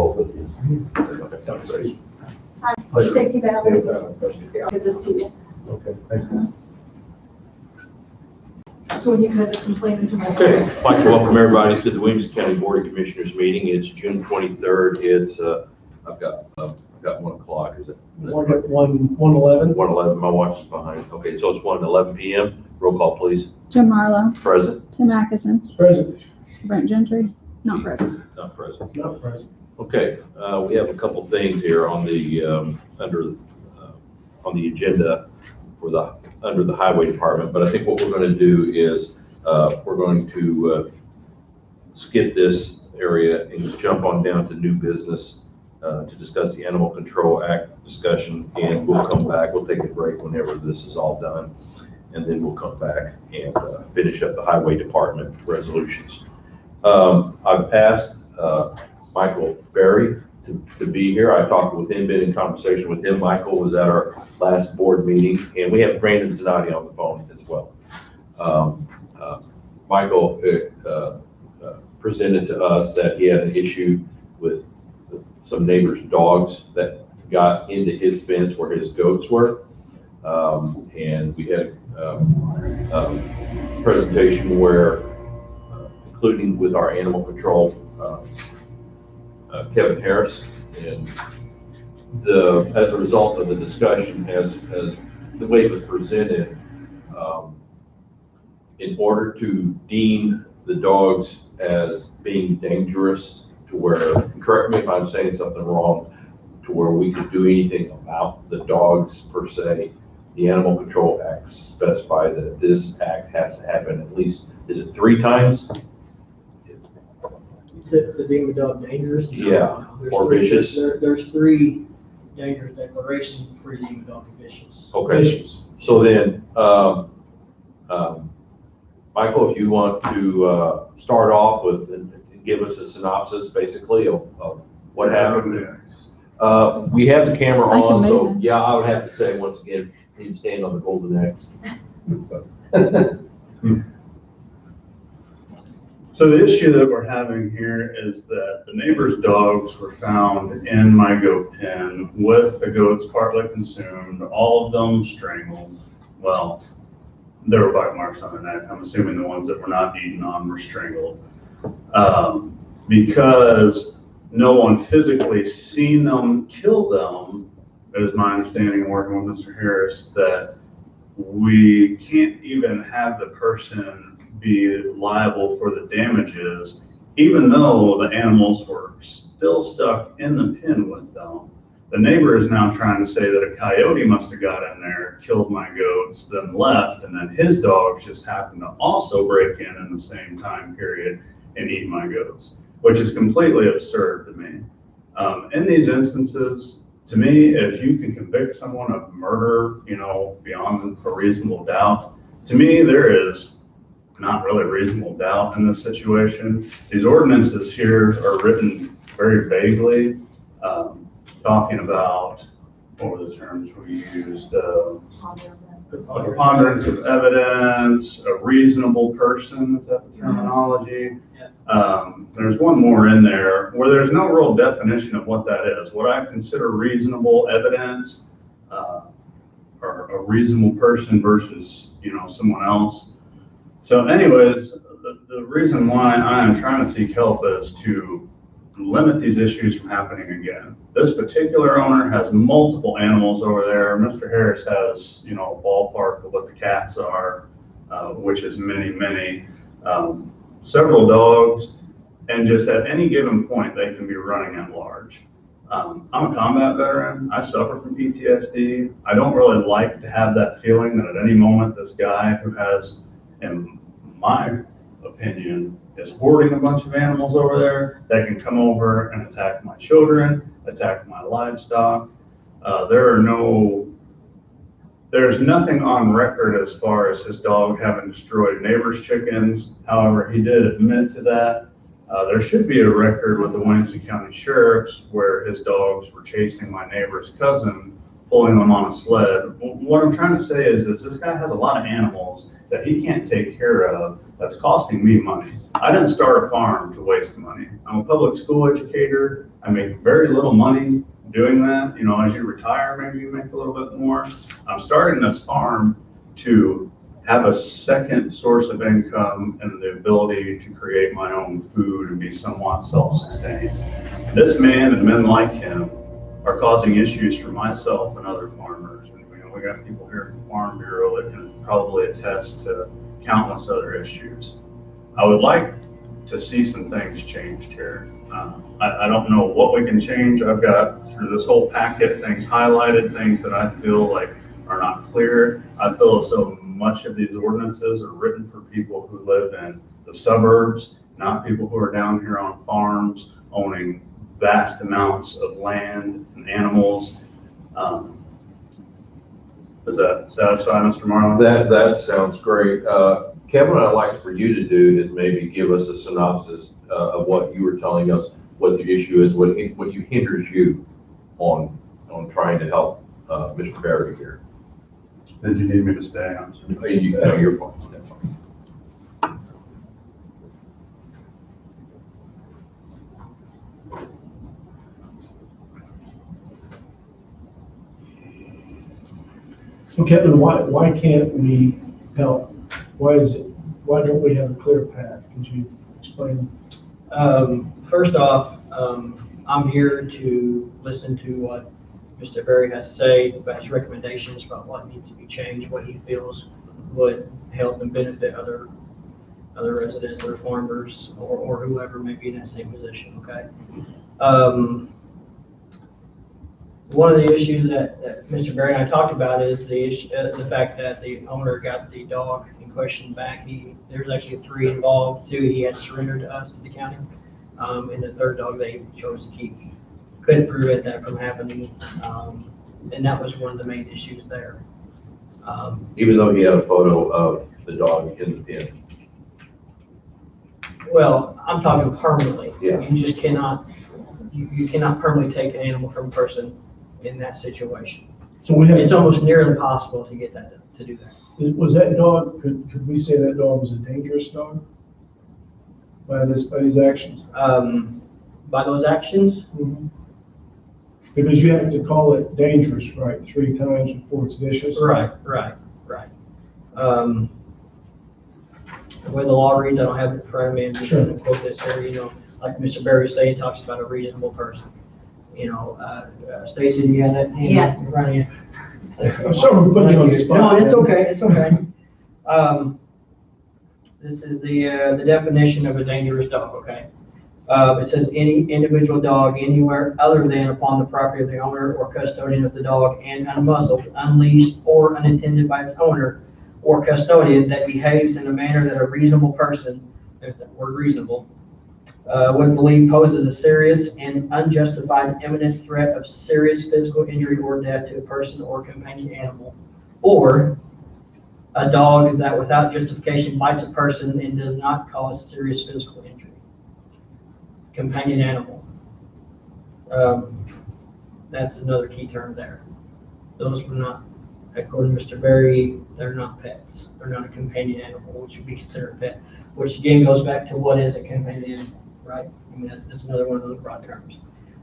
both of these. Sounds great. Hi, Stacy Bell. I'll give this to you. Okay, thank you. So when you had a complaint into my Okay, office. I'd like to welcome everybody to the Williams County Board of Commissioners meeting. It's June 23rd. It's, I've got 1 o'clock, is it? 1:11. 1:11, my watch is behind. Okay, so it's 1:11 p.m. Roll call, please. Jim Marlowe, Present? Tim Atkinson, Present. Brent Gentry, not present. Not present. Not present. Okay, we have a couple things here on the, on the agenda for under the Highway Department, but I think what we're going to do is, we're going to skip this area and jump on down to new business to discuss the Animal Control Act discussion, and we'll come back. We'll take a break whenever this is all done, and then we'll come back and finish up the Highway Department resolutions. I've asked Michael Berry to be here. I talked with him, been in conversation with him. Michael was at our last board meeting, and we have Brandon Zanotti on the phone as well. Michael presented to us that he had an issue with some neighbors' dogs that got into his fence where his goats were. And we had a presentation where, including with our animal control, Kevin Harris, and as a result of the discussion, as the way it was presented, in order to deem the dogs as being dangerous to where, correct me if I'm saying something wrong, to where we could do anything about the dogs per se, the Animal Control Act specifies that this act has to happen at least, is it 3 times? To deem a dog dangerous? Yeah, There's or three- vicious. There's 3 dangerous declarations before you deem a dog vicious. Okay, so then, Michael, if you want to start off with and give us a synopsis, basically, of what happened. We have the camera I can on, so move it. yeah, I would have to say, once again, he'd stand on the golden X. So the issue that we're having here is that the neighbor's dogs were found in my goat pen with the goats partly consumed, all of them strangled. Well, there were bite marks on their neck. I'm assuming the ones that were not eaten on were strangled. Because no one physically seen them kill them, it is my understanding, working with Mr. Harris, that we can't even have the person be liable for the damages, even though the animals were still stuck in the pen with them. The neighbor is now trying to say that a coyote must have got in there, killed my goats, then left, and then his dogs just happened to also break in the same time period and eat my goats, which is completely absurd to me. In these instances, to me, if you can convict someone of murder, beyond a reasonable doubt, to me, there is not really reasonable doubt in this situation. These ordinances here are written very vaguely, talking about, what were the terms we used? Preponderance of evidence, a reasonable person, is that the terminology? There's one more in there where there's no real definition of what that is. What I consider reasonable evidence, or a reasonable person versus, someone else. So anyways, the reason why I am trying to seek help is to limit these issues from happening again. This particular owner has multiple animals over there. Mr. Harris has, a ballpark of what the cats are, which is many, several dogs, and just at any given point, they can be running at large. I'm a combat veteran. I suffer from PTSD. I don't really like to have that feeling that at any moment, this guy who has, in my opinion, is hoarding a bunch of animals over there that can come over and attack my children, attack my livestock. There's nothing on record as far as his dog having destroyed neighbors' chickens. However, he did admit to that. There should be a record with the Williamson County Sheriff's where his dogs were chasing my neighbor's cousin, pulling them on a sled. What I'm trying to say is this guy has a lot of animals that he can't take care of that's costing me money. I didn't start a farm to waste money. I'm a public school educator. I make very little money doing that. You know, as you retire, maybe you make a little bit more. I'm starting this farm to have a second source of income and the ability to create my own food and be somewhat self-sustained. This man and men like him are causing issues for myself and other farmers. And you know, we got people here from Farm Bureau that can probably attest to countless other issues. I would like to see some things changed here. I don't know what we can change. I've got through this whole packet things highlighted, things that I feel like are not clear. I feel as though much of these ordinances are written for people who live in the suburbs, not people who are down here on farms owning vast amounts of land and animals. Does that satisfy Mr. Marlin? That sounds great. Kevin, what I'd like for you to do is maybe give us a synopsis of what you were telling us, what the issue is, what hinders you on trying to help Mr. Barry here. Did you need me to stay? I'm sorry. You're fine. That's fine. So Kevin, why can't we help? Why don't we have a clear path? Could you explain? First off, I'm here to listen to what Mr. Berry has to say about his recommendations about what needs to be changed, what he feels would help and benefit other residents, other farmers, or whoever may be in that same position, okay? One of the issues that Mr. Berry and I talked about is the fact that the owner got the dog in question back. There's actually 3 involved. 2 he had surrendered to us, to the county, and the 3rd dog they chose to keep. Couldn't prevent that from happening, and that was one of the main issues there. Even though he had a photo of the dog in the pen. Well, I'm talking permanently. Yeah. You just cannot, you cannot permanently take an animal from a person in that situation. So It's almost nearly impossible to get that, to do that. Was that dog, could we say that dog was a dangerous dog by these actions? By those actions, Because you have to call it dangerous, right, 3 times before it's vicious? right. The way the law reads, I don't have it in front of me, I'm just Sure. going to quote this here, you know, like Mr. Berry was saying, talks about a reasonable person. You know, Stacy, do you have that? hand Yeah. in front of you? I'm sorry we're putting you on the spot. No, it's okay, it's okay. This is the definition of a dangerous dog, okay? It says any individual dog anywhere other than upon the property of the owner or custodian of the dog and unmuzzled, unleashed, or unattended by its owner or custodian that behaves in a manner that a reasonable person, there's that word reasonable, would believe poses a serious and unjustified imminent threat of serious physical injury or death to a person or companion animal, or a dog that without justification bites a person and does not cause serious physical injury. Companion animal. That's another key term there. Those were not, according to Mr. Berry, they're not pets. They're not a companion animal, which would be considered a pet, which again goes back to what is a companion animal, right? I mean, that's another one of those broad terms.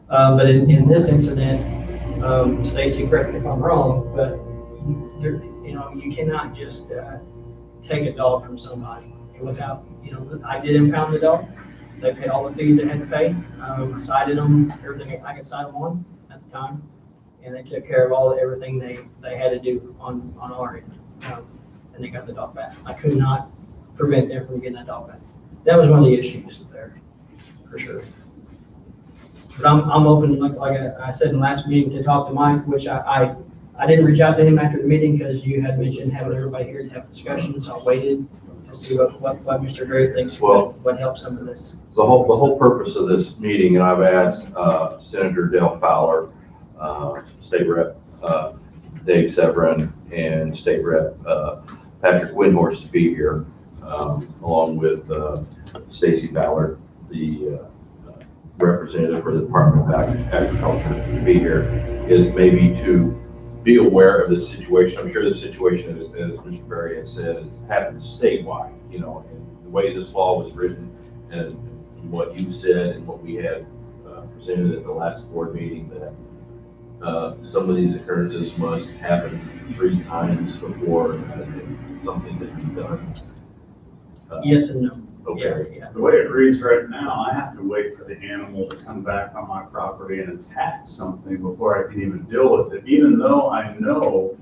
But in this incident, Stacy, correct me if I'm wrong, but you cannot just take a dog from somebody without, I did impound the dog. They paid all the fees they had to pay. I cited them, everything I could cite them on at the time, and they took care of everything they had to do on our end, and they got the dog back. I could not prevent them from getting that dog back. That was one of the issues there, for sure. But I'm open, like I said in the last meeting, to talk to Mike, which I didn't reach out to him after the meeting because you had mentioned having everybody here to have discussions. So I waited to see what Mr. Gray thinks would help some of this. The whole purpose of this meeting, and I've asked Senator Dale Fowler, State Rep Dave Severin, and State Rep Patrick Windhorse to be here, along with Stacy Ballard, the representative for the Department of Agriculture, to be here, is maybe to be aware of this situation. I'm sure the situation, as Mr. Berry has said, happens statewide, and the way this law was written and what you said and what we had presented at the last board meeting that some of these occurrences must happen 3 times before something can be done? Yes and no. Okay. Yeah. The way it reads right now, I have to wait for the animal to come back on my property and attack something before I can even deal with it, even though I know,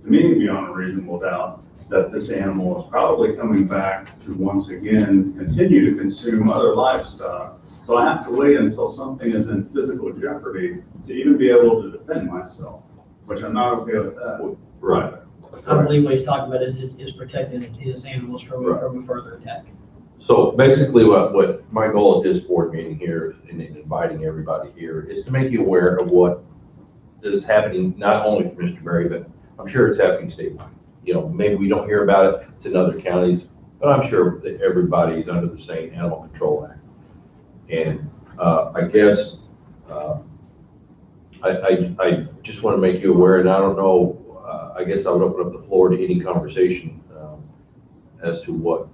to me, beyond a reasonable doubt, that this animal is probably coming back to once again continue to consume other livestock. So I have to wait until something is in physical jeopardy to even be able to defend myself, which I'm not okay with that. Right. I believe what he's talking about is protecting his animals from Right. a further attack. So basically what my goal at this board meeting here and in inviting everybody here is to make you aware of what is happening, not only for Mr. Berry, but I'm sure it's happening statewide. You know, maybe we don't hear about it, it's in other counties, but I'm sure that everybody's under the same Animal Control Act. And I guess I just want to make you aware, and I don't know, I guess I would open up the floor to any conversation as to what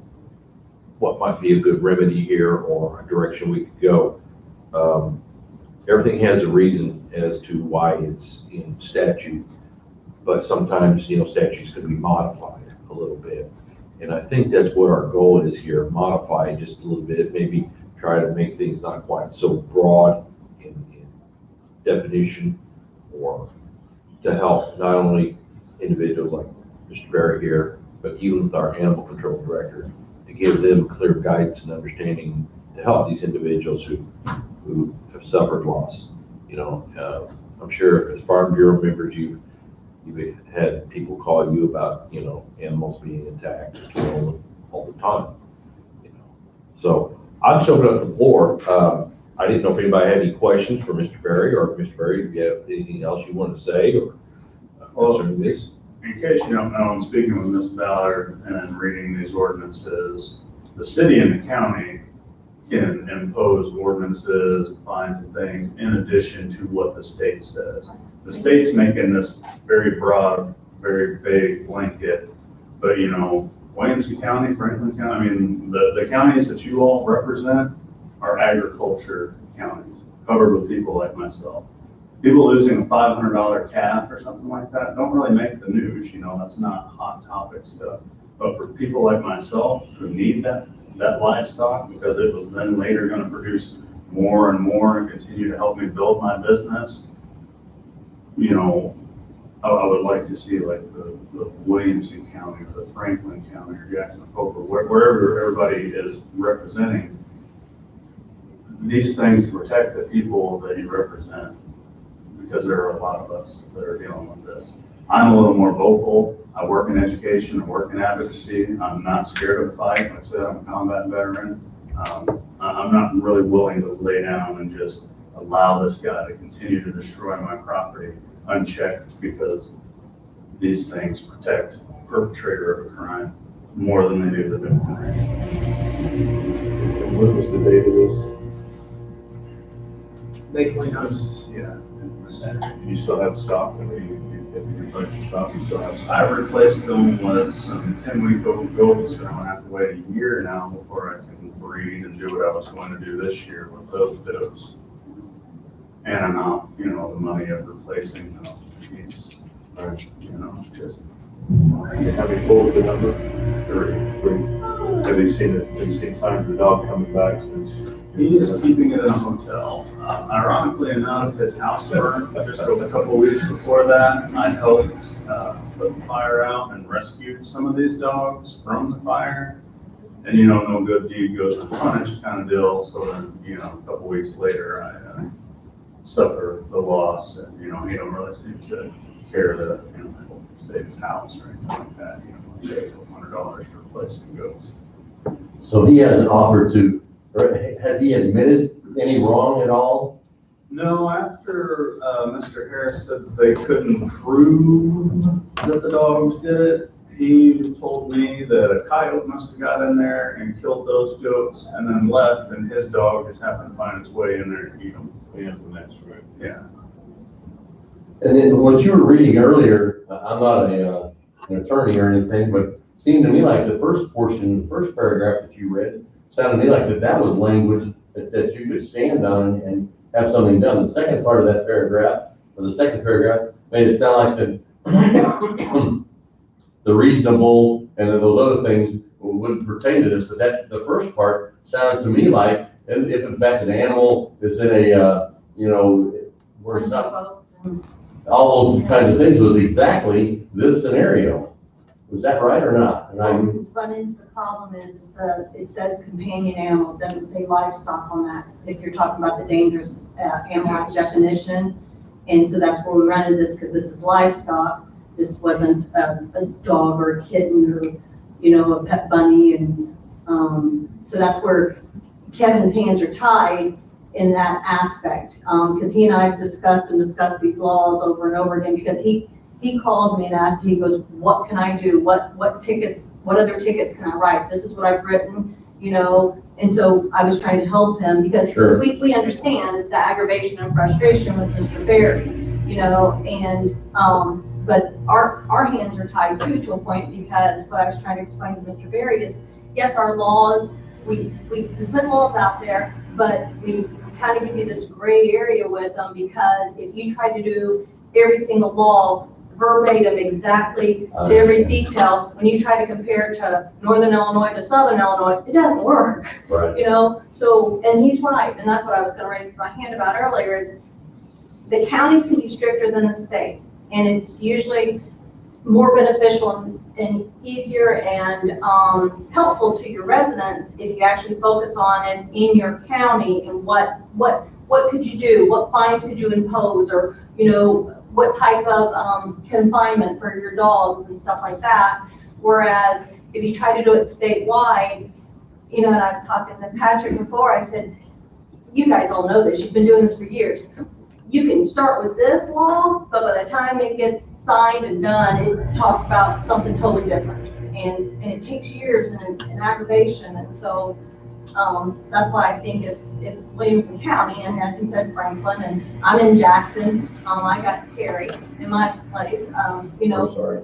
might be a good remedy here or a direction we could go. Everything has a reason as to why it's in statute, but sometimes, you know, statutes can be modified a little bit. And I think that's what our goal is here, modify it just a little bit, maybe try to make things not quite so broad in definition, or to help not only individuals like Mr. Berry here, but even with our animal control director, to give them clear guidance and understanding to help these individuals who have suffered loss. You know, I'm sure as Farm Bureau members, you've had people call you about, you know, animals being attacked, you know, all the time. You know, so I'll just open up the floor. I didn't know if anybody had any questions for Mr. Berry, or Mr. Berry, if you have anything else you want to say or concerning this. In case you don't know, I'm speaking with Ms. Ballard and reading these ordinances. The city and the county can impose ordinances, fines and things in addition to what the state says. The state's making this very broad, very vague blanket, but you know, Williamson County, Franklin County, I mean, the counties that you all represent are agriculture counties, covered with people like myself. People losing a $500 calf or something like that don't really make the news, you know, that's not hot topic stuff. But for people like myself who need that livestock, because it was then later going to produce more and more and continue to help me build my business, you know, I would like to see like the Williamson County or the Franklin County or Jackson Pope, or wherever everybody is representing these things to protect the people that you represent, because there are a lot of us that are dealing with this. I'm a little more vocal. I work in education, I work in advocacy. I'm not scared of a fight. Like I said, I'm a combat veteran. I'm not really willing to lay down and just allow this guy to continue to destroy my property unchecked, because these things protect the perpetrator of a crime more than they do the victim. And when was the date of this? May 29th. Yeah. Do you still have stock? I mean, you replaced your stock, you still have I stock? replaced them with some 10-week-old goats, and I'm gonna have to wait a year now before I can breed and do what I was going to do this year with those does. And I'm not, you know, the money of replacing them. It's, you know, just Have you closed the number? 3. Have you seen signs of the dog coming back since? He is keeping it in a hotel. Ironically enough, his house burned just a couple of weeks before that. I helped put the fire out and rescued some of these dogs from the fire. And you know, no good deed goes unpunished kind of deal. So then, you know, a couple of weeks later, I suffer the loss, and you know, he don't really seem to care that, you know, save his house or anything like that. You know, pay $100 for replacing goats. So he hasn't offered to, or has he admitted any wrong at all? No, after Mr. Harris said that they couldn't prove that the dogs did it, he told me that a coyote must have got in there and killed those goats and then left, and his dog just happened to find its way in there and eat them. He has the next, right? Yeah. And then what you were reading earlier, I'm not an attorney or anything, but it seemed to me like the first portion, the first paragraph that you read, sounded to me like that was language that you could stand on and have something done. The second part of that paragraph, or the second paragraph, made it sound like the reasonable and those other things wouldn't pertain to this, but that, the first part sounded to me like, if in fact an animal is in a, where it's not, all those kinds of things was exactly this scenario. Was that right or not? And I'm, Run into the problem is it says companion animal, it doesn't say livestock on that, if you're talking about the dangerous animal act definition. And so that's where we run into this, because this is livestock. This wasn't a dog or a kitten or, a pet bunny. And so that's where Kevin's hands are tied in that aspect. Because he and I have discussed these laws over and over again, because he called me and asked, he goes, what can I do? What other tickets can I write? This is what I've written, and so I was trying to help him, because Sure. we understand the aggravation and frustration with Mr. Berry, and, but our hands are tied too, to a point, because what I was trying to explain to Mr. Berry is, yes, our laws, we put laws out there, but we kind of give you this gray area with them, because if you try to do every single law verbatim exactly to every detail, when you try to compare to Northern Illinois to Southern Illinois, it doesn't work. right. So, and he's right, and that's what I was going to raise my hand about earlier, is the counties can be stricter than the state, and it's usually more beneficial and easier and helpful to your residents if you actually focus on it in your county, and what could you do, what fines could you impose, or what type of confinement for your dogs and stuff like that. Whereas if you try to do it statewide, and I was talking to Patrick before, I said, you guys all know this, you've been doing this for years. You can start with this law, but by the time it gets signed and done, it talks about something totally different. And it takes years and aggravation. And so that's why I think if Williamson County, and as he said, Franklin, and I'm in Jackson, I got Terry in my place, I'm sorry.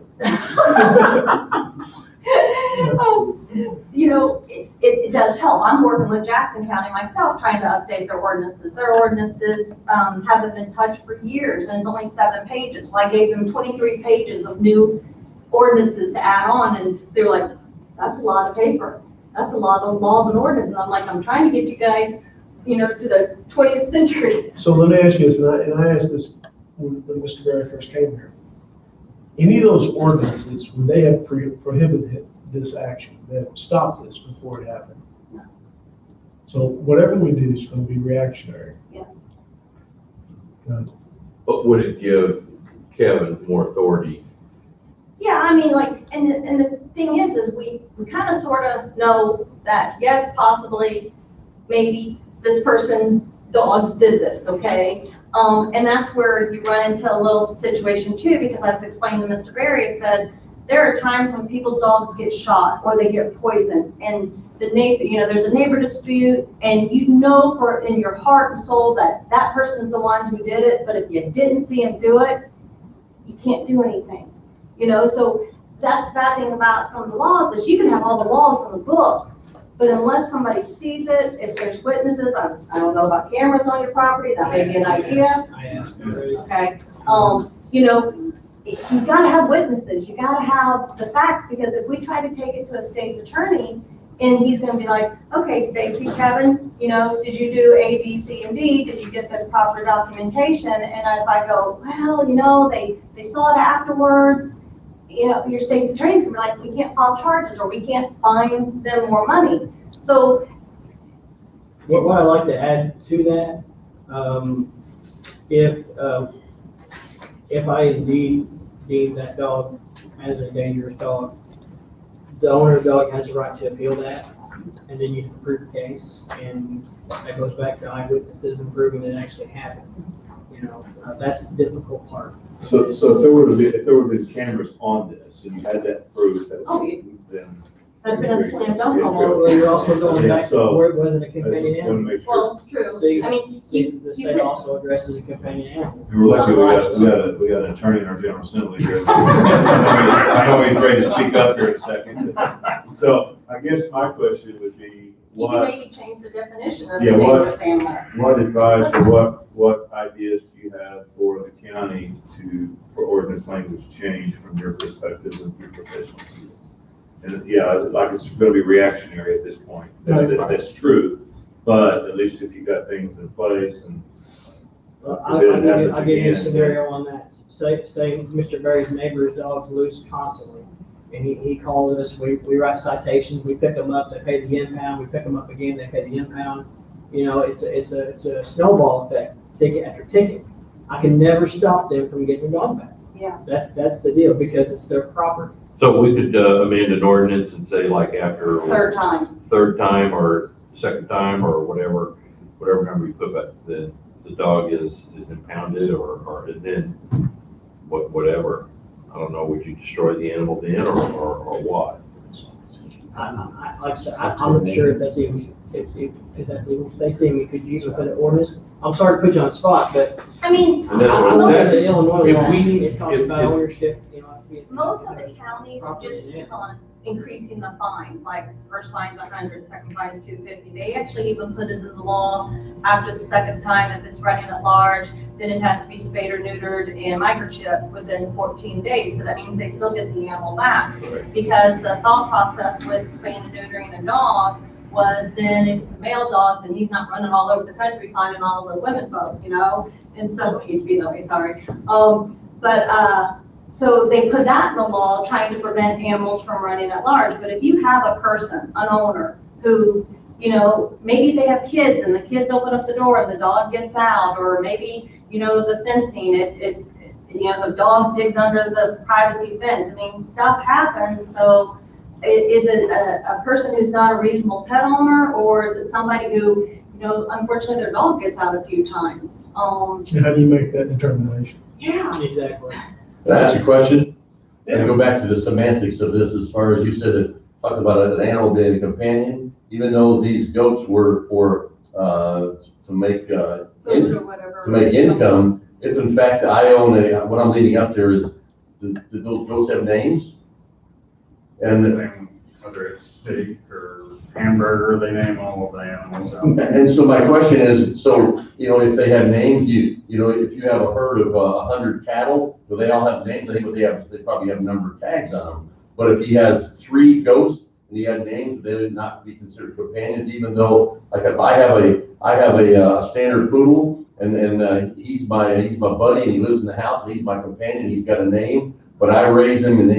It does help. I'm working with Jackson County myself, trying to update their ordinances. Their ordinances haven't been touched for years, and it's only 7 pages. Well, I gave them 23 pages of new ordinances to add on, and they were like, that's a lot of paper. That's a lot of laws and ordinances. And I'm like, I'm trying to get you guys, to the 20th century. So let me ask you this, and I asked this when Mr. Berry first came here. Any of those ordinances, would they have prohibited this action, they have stopped this before it happened? No. So whatever we do is going to be reactionary. Yeah. But would it give Kevin more authority? Yeah, I mean, and the thing is we kind of sort of know that, yes, possibly, maybe this person's dogs did this, okay? And that's where you run into a little situation too, because I was explaining to Mr. Berry, I said, there are times when people's dogs get shot or they get poisoned, and the neighbor, there's a neighbor dispute, and in your heart and soul that person's the one who did it, but if you didn't see him do it, you can't do anything. So that's the bad thing about some of the laws, is you can have all the laws in the books, but unless somebody sees it, if there's witnesses, I don't know about cameras on your property, that may be an idea. Okay, you gotta have witnesses, you gotta have the facts, because if we try to take it to a state's attorney, and he's gonna be like, okay, Stacy, Kevin, did you do A, B, C, and D? Did you get the proper documentation? And if I go, well, they saw it afterwards, your state's attorney's gonna be like, we can't file charges, or we can't fine them more money. So What I'd like to add to that, if I indeed deem that dog as a dangerous dog, the owner of the dog has a right to appeal that, and then you can prove the case, and that goes back to eyewitnesses and proving it actually happened. That's the difficult part. So if there were to be cameras on this, and you had that proof, Oh, yeah. then. that's been a slam dunk Yeah, almost. Well, you're also going back to So- where it wasn't a I just companion want to animal. make sure. Well, true. See, I mean, the you state could- also addresses a companion animal. And we're lucky we got an attorney in our general assembly here. I know he's ready to speak up here in a second. So I guess my question would be, You can what, maybe change the definition of Yeah, the what- dangerous animal. what advice or what ideas do you have for the county for ordinance language change from your perspective and your professional fields? And yeah, like it's gonna be reactionary at this point, that's true, but at least if you've got things in place and. I'll give you a scenario on that. Say Mr. Berry's neighbor's dog's loose constantly, and he calls us, we write citations, we pick them up, they pay the impound, we pick them up again, they pay the impound. You know, it's a snowball effect, ticket after ticket. I can never stop them from getting the dog back. Yeah. That's the deal, because it's their property. So we could amend an ordinance and say like after Third time. or second time or whatever number you put back, then the dog is impounded or then whatever. I don't know, would you destroy the animal then or what? Like I said, I'm not sure if that's even, is that legal? If they see me, could you even put an ordinance? I'm sorry to put you on the spot, but I mean, And that's I what- know that's- that the Illinois if law, we- it talks if- about if- ownership, you know. most of the counties just keep on increasing the fines, like first fine's 100, second fine's 250. They actually even put it in the law after the second time, if it's running at large, then it has to be spayed or neutered and microchipped within 14 days, but that means they still get the animal back. Because the thought process with spaying and neutering a dog was then if it's a male dog, then he's not running all over the country climbing all over women folk, you know? And so, he'd be that way, sorry. So they put that in the law, trying to prevent animals from running at large. But if you have a person, an owner, who, you know, maybe they have kids and the kids open up the door and the dog gets out, or maybe, you know, the fencing, you know, the dog digs under the privacy fence. I mean, stuff happens. So is it a person who's not a reasonable pet owner, or is it somebody who, you know, unfortunately their dog gets out a few times? And how do you make that determination? Yeah. Exactly. Can I ask you a question? And go back to the semantics of this, as far as you said, talked about an animal being a companion, even though these goats were for, to make, Food or whatever. to make income, if in fact I own what I'm leading up there is, do those goats have names? And, Whether it's steak or hamburger, they name all of the animals out. and so my question is, so, you know, if they have names, you know, if you have a herd of 100 cattle, do they all have names? I think they probably have a number of tags on them. But if he has 3 goats and he had names, they would not be considered companions, even though, like if I have a standard poodle and he's my buddy and he lives in the house and he's my companion, he's got a name, but I raise him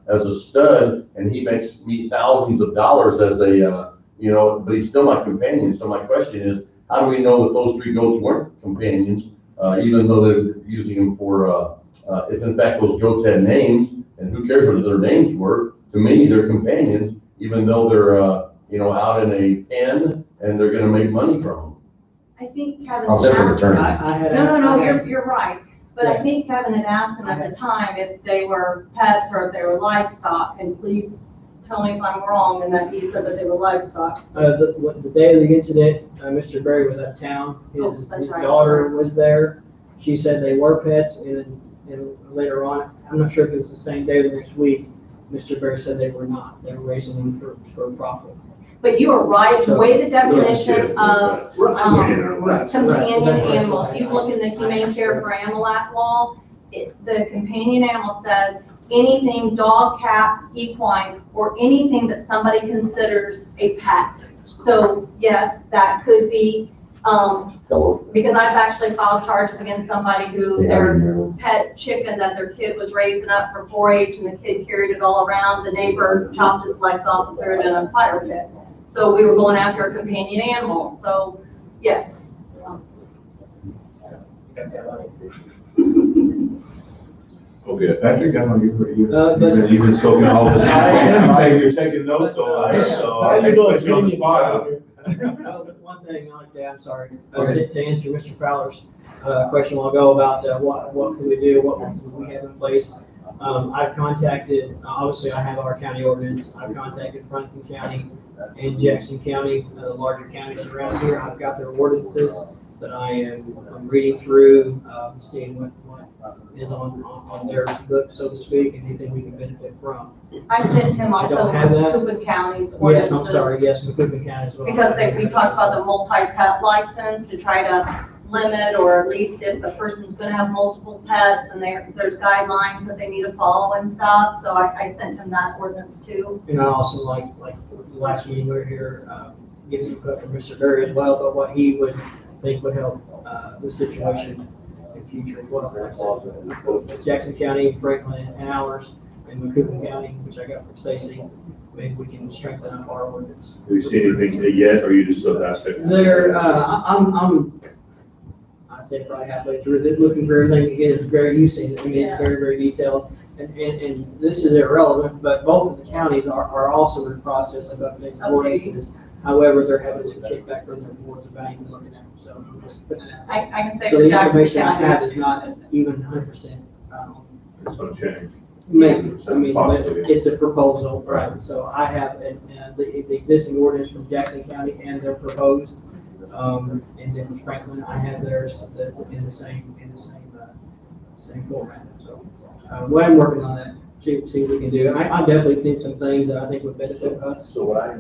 as a stud and he makes me thousands of dollars as a, you know, but he's still my companion. So my question is, how do we know that those 3 goats weren't companions, even though they're using them for, if in fact those goats had names, and who cares what their names were? To me, they're companions, even though they're, you know, out in a pen and they're gonna make money from them. I think Kevin How's had that for asked. return? No, you're right. But I think Kevin had asked him at the time if they were pets or if they were livestock, and please tell me if I'm wrong, and that he said that they were livestock. The day of the incident, Mr. Berry was out of town. His That's right. daughter was there. She said they were pets, and later on, I'm not sure if it was the same day or the next week, Mr. Berry said they were not. They were raising them for profit. But you are right, the way the definition Kids, of Right. companion That's what it's animal, like. if you look in the Humane Care for Animal Act law, the companion animal says anything dog, cat, equine, or anything that somebody considers a pet. So yes, that could be, because I've actually filed charges against somebody who their pet chicken that their kid was raising up for 4-H and the kid carried it all around, the neighbor chopped its legs off and threw it in a fire pit. So we were going after a companion animal, so yes. Okay. Patrick, I know you've But- been soaking all this. I am. You're taking notes, so I Valuable put you on the opinion. spot. One thing I like to add, I'm sorry, to answer Mr. Fowler's question a while ago about what can we do, what we have in place. I've contacted, obviously I have our county ordinance, I've contacted Franklin County and Jackson County, the larger counties around here. I've got their ordinances. that I'm reading through, seeing what is on their book, so to speak, and anything we can benefit from. I sent him I also don't have that. Coopin County's Yes, ordinances. I'm sorry, yes, McCook County as well. Because we talked about the multi-pet license to try to limit, or at least if the person's gonna have multiple pets, then there's guidelines that they need to follow and stuff. So I sent him that ordinance too. And I also like the last meeting we were here, getting input from Mr. Berry as well, but what he would think would help, the situation in future as well. Like I said, Jackson County, Franklin, and ours, and McCook County, which I got from Stacy, maybe we can strengthen up our ordinance. Have you seen anything yet, or you just still have to? I'd say probably halfway through this, looking for everything. Again, it's very, you see it, I mean, Yeah. it's very, very detailed. And this is irrelevant, but both of the counties are also in the process of updating Okay. ordinances. However, they're having some kickback from their boards about even looking at them, so I'm just putting that out there. I can say So for the Jackson information I have County. is not even 100%. It's gonna change. Maybe, I mean, but Possibly. it's a proposal, right? So I have the existing ordinance from Jackson County and their proposed, and then Franklin, I have theirs in the same format. So, well, I'm working on that, see what we can do. And I've definitely seen some things that I think would benefit us, So what I,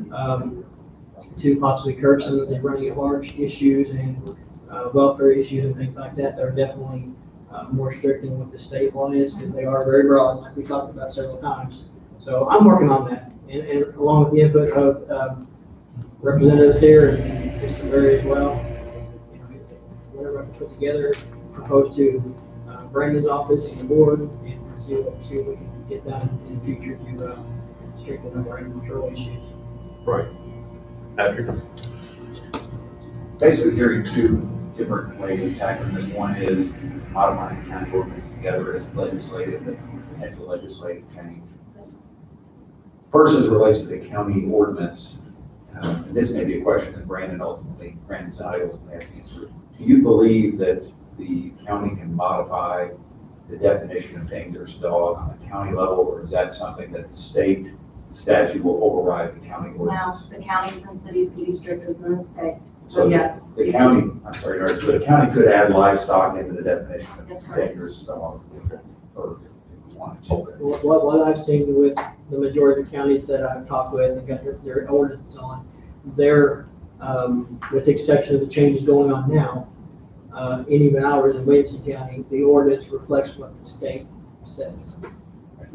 to possibly curb some of the running at large issues and welfare issues and things like that. They're definitely more strict than what the state law is, because they are very broad, like we talked about several times. So I'm working on that, and along with the input of representatives here and Mr. Berry as well. You know, whatever I can put together, propose to Brandon's office and the board, and see what we can get done in the future to strengthen up our animal control issues. Right. Patrick? Basically hearing two different ways of tackling this. One is modifying the county ordinance together as legislative and potential legislative change. First, as it relates to the county ordinance, and this may be a question that Brandon's side ultimately has to answer. Do you believe that the county can modify the definition of dangerous dog on the county level, or is that something that the state statute will override the county Now, ordinance? the counties and cities can be stricter than the state. So yes. The county, I'm sorry, Nurse, so the county could add livestock into the definition of Yes, sir. dangerous dog, or if you wanted to. What I've seen with the majority of the counties that I've talked with and got their ordinances on, they're, with the exception of the changes going on now, and even ours in Williamson County, the ordinance reflects what the state says.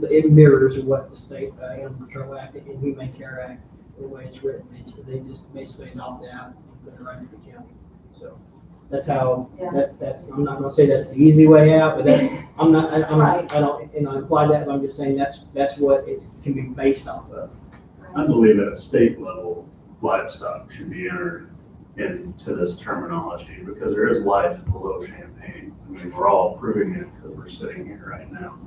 It mirrors what the state Animal Control Act and Humane Care Act, the way it's written. They just basically adopt it out and put it right into the county. So that's how, Yeah. that's, I'm not gonna say that's the easy way out, but that's, Right. I don't, and I imply that, but I'm just saying that's what it can be based off of. I believe at a state level, livestock should be entered into this terminology, because there is life below Champaign. I mean, we're all proving it because we're sitting here right now.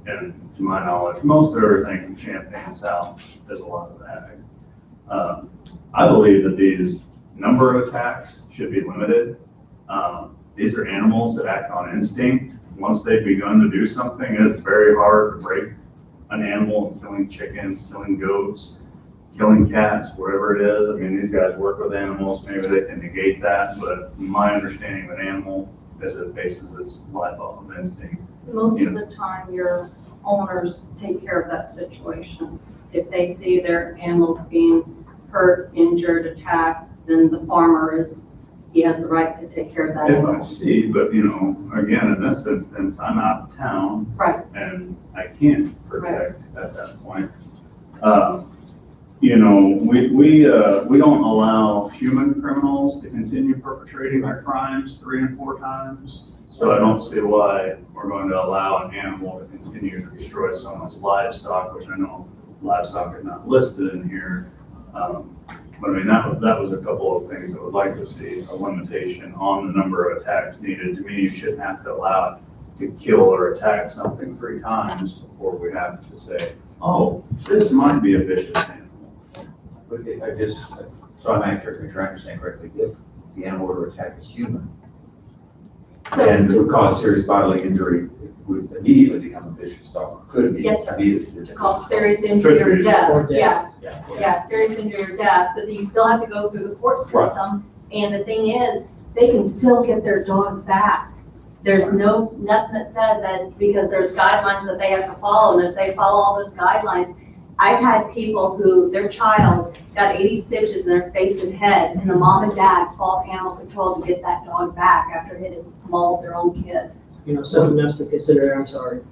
And to my knowledge, most of everything from Champaign south is a lot of ag. I believe that these number of attacks should be limited. These are animals that act on instinct. Once they've begun to do something, it's very hard to break an animal. Killing chickens, killing goats, killing cats, wherever it is. I mean, these guys work with animals, maybe they can negate that, but my understanding of an animal is it bases its life off of instinct. Most of the time, your owners take care of that situation. If they see their animals being hurt, injured, attacked, then the farmer he has the right to take care of that If I animal. see, but you know, again, in this instance, I'm out of town Right, and I can't protect at that point. You know, we don't allow human criminals to continue perpetrating their crimes 3 and 4 times. So I don't see why we're going to allow an animal to continue to destroy someone's livestock, which I know livestock is not listed in here. But I mean, that was a couple of things I would like to see, a limitation on the number of attacks needed. To me, you shouldn't have to allow it to kill or attack something 3 times before we have to say, oh, this might be a vicious animal. But so I'm accurate, make sure I understand correctly, if the animal were to attack a human, so and it would cause serious bodily injury, it would immediately become a vicious dog, could be. Yes, sir. Immediately. to cause serious injury or death, Or death. yeah, serious injury or death, but you still have to go through the court Right. system. And the thing is, they can still get their dog back. There's nothing that says that because there's guidelines that they have to follow, and if they follow all those guidelines, I've had people who, their child got 80 stitches in their face and head, and the mom and dad called animal control to get that dog back after it had mauled their own kid. You know, something else to consider, I'm sorry,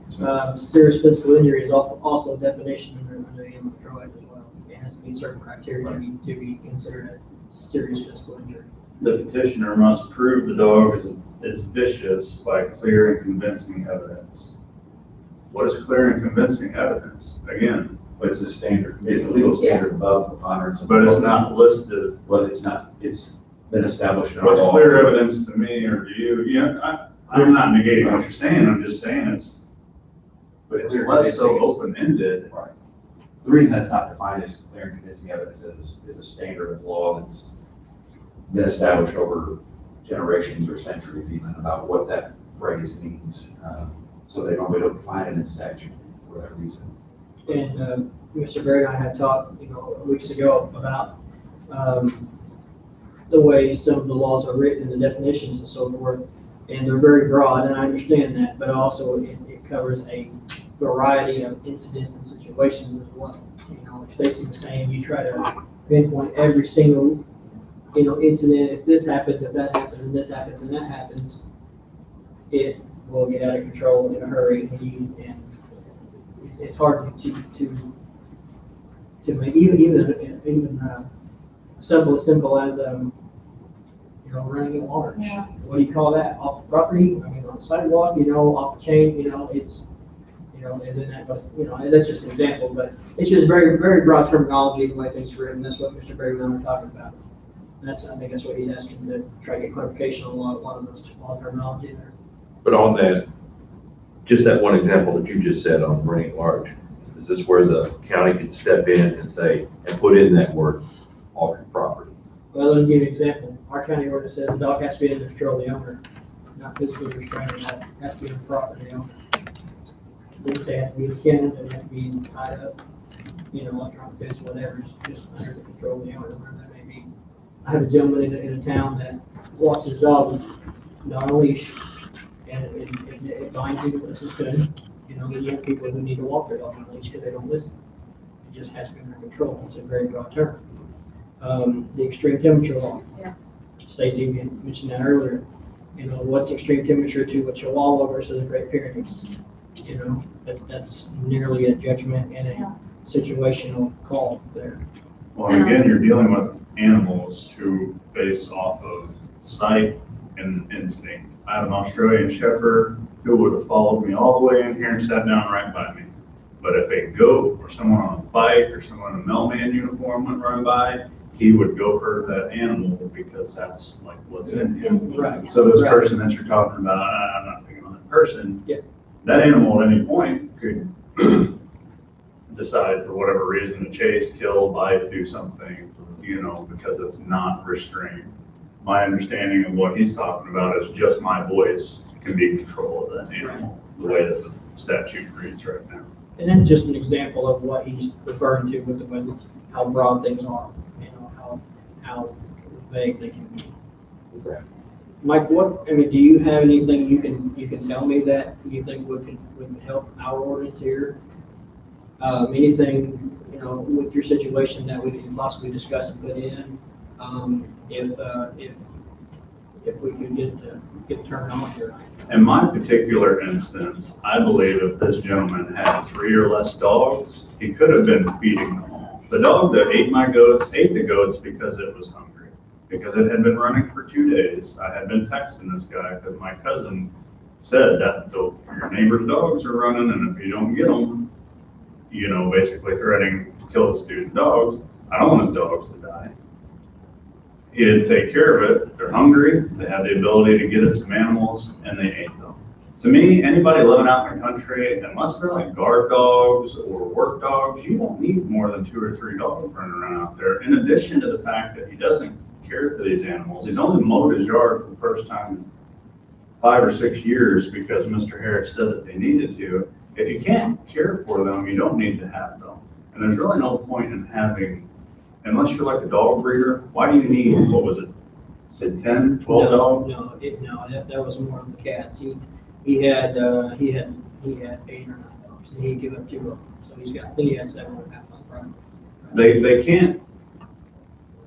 serious physical injury is also a definition under the Animal Control Act as well. It has to meet certain criteria to be considered a serious physical injury. The petitioner must prove the dog is vicious by clear and convincing evidence. What is clear and convincing evidence? Again, But it's a standard, it's a legal standard above preponderance. but it's not listed. Well, it's not, it's been established in our What's law. clear evidence to me or to you? Yeah, I'm not negating what you're saying, I'm just saying it's less so open-ended. Right. The reason that's not defined as clear and convincing evidence is a standard of law that's been established over generations or centuries even about what that phrase means. So they don't define it in statute for that reason. And Mr. Berry and I had talked, weeks ago about the way some of the laws are written, the definitions and so forth, and they're very broad, and I understand that, but also it covers a variety of incidents and situations as well. Like Stacy was saying, you try to pinpoint every single, incident. If this happens, if that happens, and this happens, and that happens, it will get out of control in a hurry, and it's hard to make even simple as running at large. Yeah. What do you call that? Off the property? I mean, on the sidewalk? Off the chain? It's and then that goes. And that's just an example, but it's just very very broad terminology the way things are written. That's what Mr. Berry and I were talking about. I think that's what he's asking to try to get clarification on a lot of those terminology there. But on that, just that one example that you just said on running at large, is this where the county could step in and say, and put in that word off your property? Well, let me give you an example. Our county ordinance says the dog has to be in the control of the owner, not physically restrained. It has to be in the property of the owner. They say it has to be in the kennel, it has to be tied up, electronic fence, whatever, just under the control of the owner, whatever that may be. I have a gentleman in a town that walks his dog not on a leash, and it binds him, listens to him. Then you have people who need to walk their dog on a leash because they don't listen. It just has to be under control. It's a very broad term. The extreme temperature law. Yeah. Stacy mentioned that earlier. What's extreme temperature to a Chihuahua versus a Great Pyrenees? That's nearly a judgment and a situational call there. Well, and again, you're dealing with animals who base off of sight and instinct. I have an Australian Shepherd who would have followed me all the way in here and sat down right by me. But if a goat or someone on a bike or someone in a mailman uniform went right by, he would go hurt that animal because that's like what's in him. Right. So this person that you're talking about, I'm not picking on that person. Yeah. That animal at any point could decide for whatever reason to chase, kill, bite, do something, because it's not restrained. My understanding of what he's talking about is just my voice can be in control of that animal, the way that the statute reads right now. And that's just an example of what he's referring to with how broad things are, how vague they can be. Mike, do you have anything you can tell me that you think would help our ordinance here? Anything, with your situation that we can possibly discuss and put in? If we could get turned on here. In my particular instance, I believe if this gentleman had 3 or less dogs, he could have been feeding them all. The dog that ate my goats ate the goats because it was hungry, because it had been running for 2 days. I had been texting this guy because my cousin said that your neighbor's dogs are running, and if you don't get them, basically threatening to kill this dude's dogs. I don't want his dogs to die. He didn't take care of it. They're hungry. They have the ability to get at some animals, and they ate them. To me, anybody living out in the country, unless they're like guard dogs or work dogs, you don't need more than 2 or 3 dogs running around out there. In addition to the fact that he doesn't care for these animals, he's only mowed his yard for the first time in 5 or 6 years because Mr. Harris said that they needed to. If you can't care for them, you don't need to have them. And there's really no point in having, unless you're like a dog breeder, why do you need, Say 10, 12 dogs? No, that was more of the cats. He had 8 or 9 dogs, and he gave up 2 of them. So I think he has 7 and a half on property. They can't,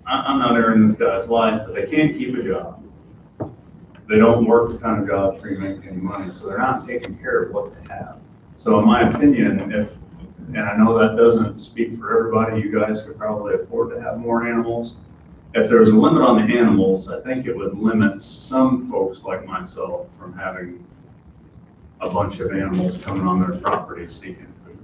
I'm not airing this guy's life, but they can't keep a job. They don't work the kind of jobs where you make any money, so they're not taking care of what they have. So in my opinion, and I know that doesn't speak for everybody, you guys could probably afford to have more animals. If there was a limit on the animals, I think it would limit some folks like myself from having a bunch of animals coming on their property seeking food.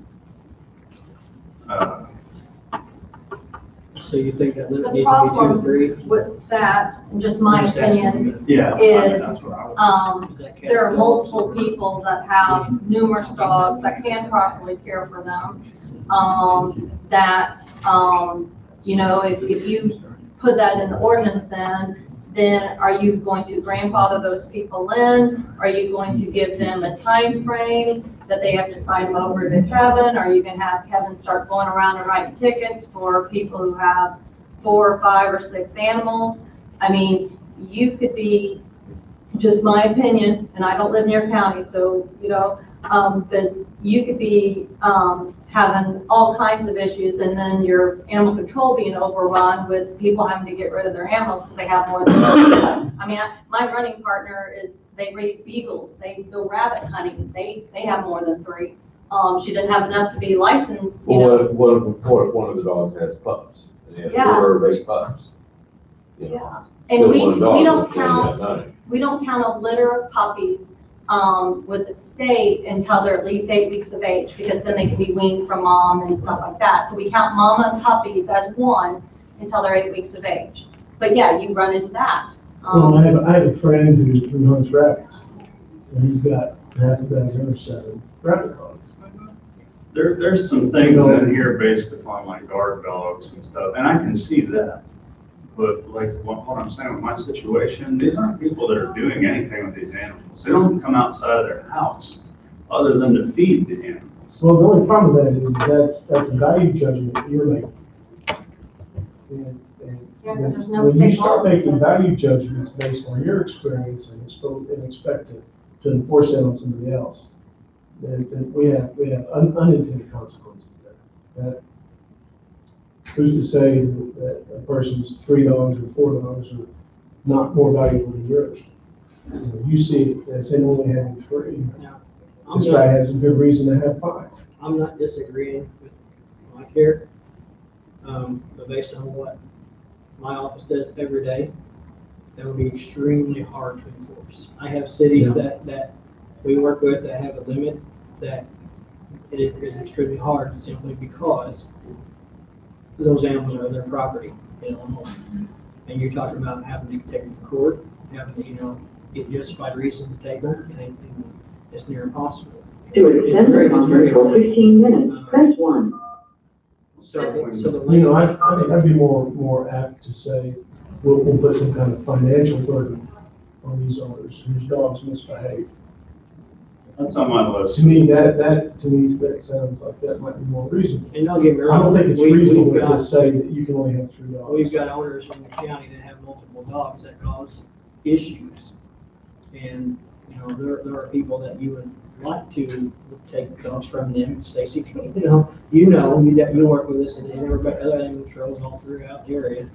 So you think that limit The needs to be 2 to problem 3? with that, and just my opinion, Yeah. is, that's what I would- Is that cats, there are dogs, multiple or- people that have numerous dogs that can properly care for them. If you put that in the ordinance, then are you going to grandfather those people in? Are you going to give them a time frame that they have to sign them over to Kevin? Are you gonna have Kevin start going around and writing tickets for people who have 4 or 5 or 6 animals? I mean, you could be, just my opinion, and I don't live near county, so, but you could be, having all kinds of issues, and then your animal control being overrun with people having to get rid of their animals because they have more than 3. I mean, my running partner they raise beagles, they go rabbit hunting, they have more than 3. She didn't have enough to be licensed, What if one of the dogs has pups? And he has Yeah. 4 or 8 pups? Yeah. Still And we one dog, don't but you only got count, 9. we don't count a litter of puppies with the state until they're at least 8 weeks of age, because then they can be weaned from mom and stuff like that. So we count mama and puppies as one until they're 8 weeks of age. But yeah, you run into that. Well, I have a friend who hunts rabbits, and he's got half a dozen or 7 rabbit dogs. There's some things in here based upon like guard dogs and stuff, and I can see that. But like what I'm saying with my situation, these aren't people that are doing anything with these animals. They don't come outside of their house other than to feed the animals. Well, the only problem with that is that's a value judgment that you're making. And Yeah, 'cause there's no when you state start law that making says- value judgments based on your experience and expect to enforce that on somebody else, then we have unintended consequences there. Who's to say that a person's 3 dogs or 4 dogs are not more valuable than yours? You see it as him only having 3. This guy has a good reason to have 5. I'm not disagreeing with Mike here, but based on what my office does every day, that would be extremely hard to enforce. I have cities that we work with that have a limit that it is extremely hard simply because those animals are their property in Illinois. And you're talking about having to take them to court, having to, get justified reasons to take them, and it's near impossible. To extend the conference for 15 minutes, press 1. So the I think I'd be more apt to say, we'll put some kind of financial burden on these owners whose dogs misbehave. That's on my list. To me, that sounds like that might be more reasonable. And don't get me I wrong. don't think it's we've reasonable got- to say that you can only have 3 dogs. We've got owners in the county that have multiple dogs that cause issues. And, there are people that you would like to take dogs from them. Stacy, you work with us and everybody, other animal controls all throughout the area.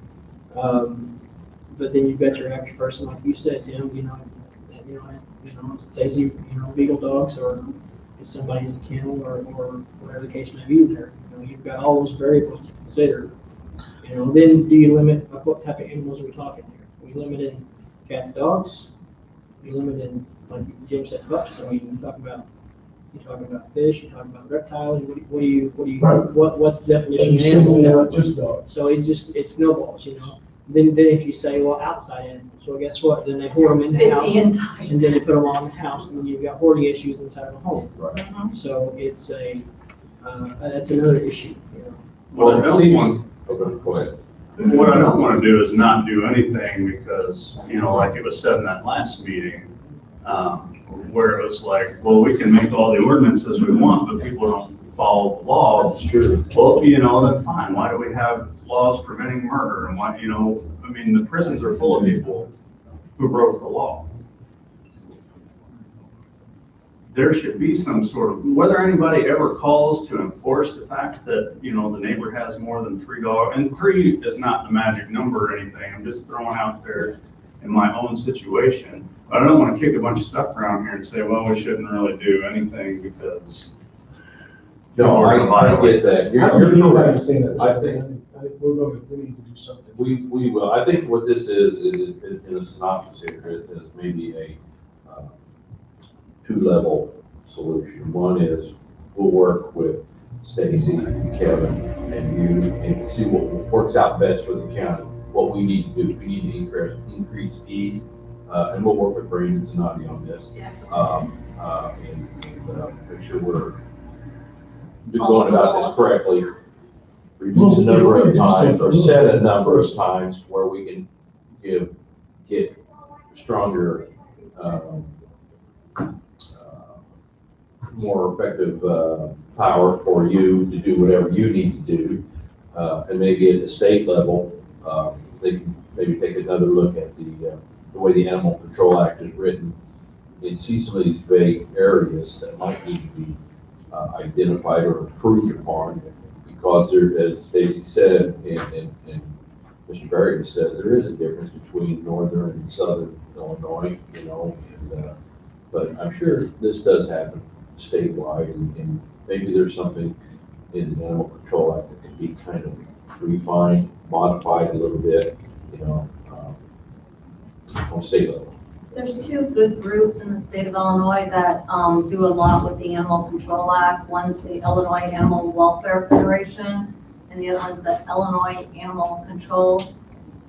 But then you've got your average person, like you said, Jim, Stacy, beagle dogs, or if somebody's a kennel or whatever the case may be there. You've got all those variables to consider. Then do you limit, what type of animals are we talking here? We limited cats, dogs? We limited, like Jim said, pups. So you're talking about fish, you're talking about reptiles. What's the definition And of simply animal? not just dogs. So it snowballs, Then if you say, well, outside animals, well, guess what? Then they hoard them in the house. 50 inside. And then they put them on the house, and then you've got hoarding issues inside of the home. Mhm. So it's that's another issue. What I don't want, Okay, go ahead. what I don't want to do is not do anything because, like it was said in that last meeting, where it was like, well, we can make all the ordinances we want, but people don't follow the law. That's true. Well, then fine, why do we have laws preventing murder? And why, I mean, the prisons are full of people who broke the law. There should be some sort of, whether anybody ever calls to enforce the fact that, you know, the neighbor has more than 3 dogs, and 3 is not the magic number or anything, I'm just throwing out there in my own situation. But I don't want to kick a bunch of stuff around here and say, well, we shouldn't really do anything because. No, I get that. I don't You're think correct. anybody's saying that. I think I think we need to do something. we will. I think what this is in a synopsis here, is maybe a 2-level solution. One is we'll work with Stacy, Kevin, and you, and see what works out best for the county. What we need to do, we need to increase fees, and we'll work with Brandon and Zanati on this. Yeah. And make sure we're going about this correctly. Reduce the number of times or set a number of times where we can get stronger, more effective power for you to do whatever you need to do. And maybe at the state level, they can maybe take another look at the way the Animal Control Act is written and see some of these vague areas that might need to be identified or improved upon. Because there, as Stacy said, and Mr. Berry said, there is a difference between northern and southern Illinois, you know, and, but I'm sure this does happen statewide, and maybe there's something in the Animal Control Act that could be kind of refined, modified a little bit, you know, on state level. There's 2 good groups in the state of Illinois that do a lot with the Animal Control Act. One's the Illinois Animal Welfare Federation, and the other one's the Illinois Animal Control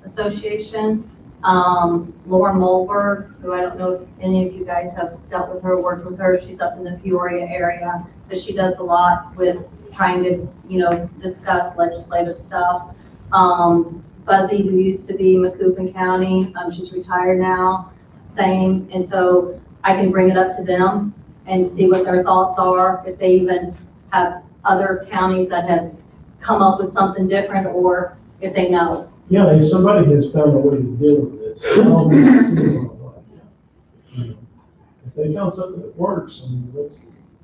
Association. Lauren Mulberg, who I don't know if any of you guys have dealt with her, worked with her. She's up in the Peoria area, but she does a lot with trying to, you know, discuss legislative stuff. Buzzy, who used to be Macoupin County, she's retired now. Same, and so I can bring it up to them and see what their thoughts are, if they even have other counties that have come up with something different, or if they know. Yeah, if somebody has found a way to deal with this, I always see it online. You know, if they found something that works, I mean, let's.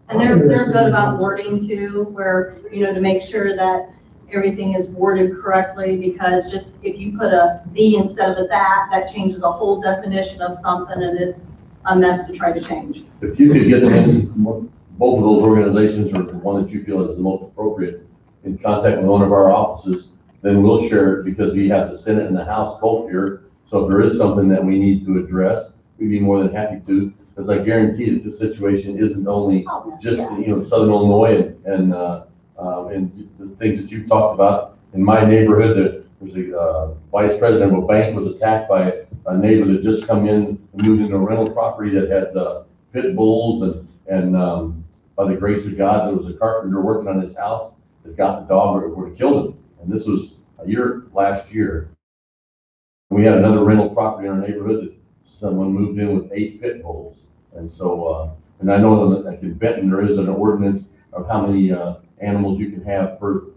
And they're good about wording too, where, you know, to make sure that everything is worded correctly, because just if you put a "the" instead of a that changes a whole definition of something, and it's a mess to try to change. If you could get them, both of those organizations, or the one that you feel is the most appropriate, in contact with one of our offices, then we'll share it, because we have the Senate and the House both here. So if there is something that we need to address, we'd be more than happy to, because I guarantee that this situation isn't only just, you know, Southern Illinois and the things that you've talked about. In my neighborhood, there's a vice president of a bank was attacked by a neighbor that just come in and moved into a rental property that had pit bulls, and by the grace of God, there was a carpenter working on his house that got the dog or killed him. And this was last year. We had another rental property in our neighborhood that someone moved in with 8 pit bulls. And so, and I know that in Benton, there is an ordinance of how many animals you can have per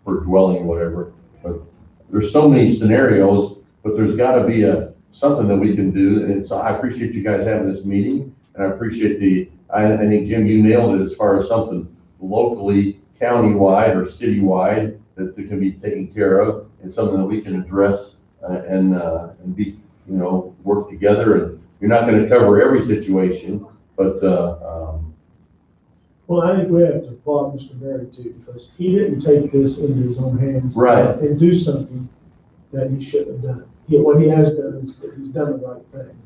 dwelling or whatever. But there's so many scenarios, but there's gotta be something that we can do. And so I appreciate you guys having this meeting, and I appreciate I think, Jim, you nailed it as far as something locally, countywide or citywide that can be taken care of, and something that we can address and be, you know, work together. And you're not gonna cover every situation, but well, I think we have to applaud Mr. Berry too, because he didn't take this into his own hands. Right. And do something that he shouldn't have done. What he has done is that he's done the right thing.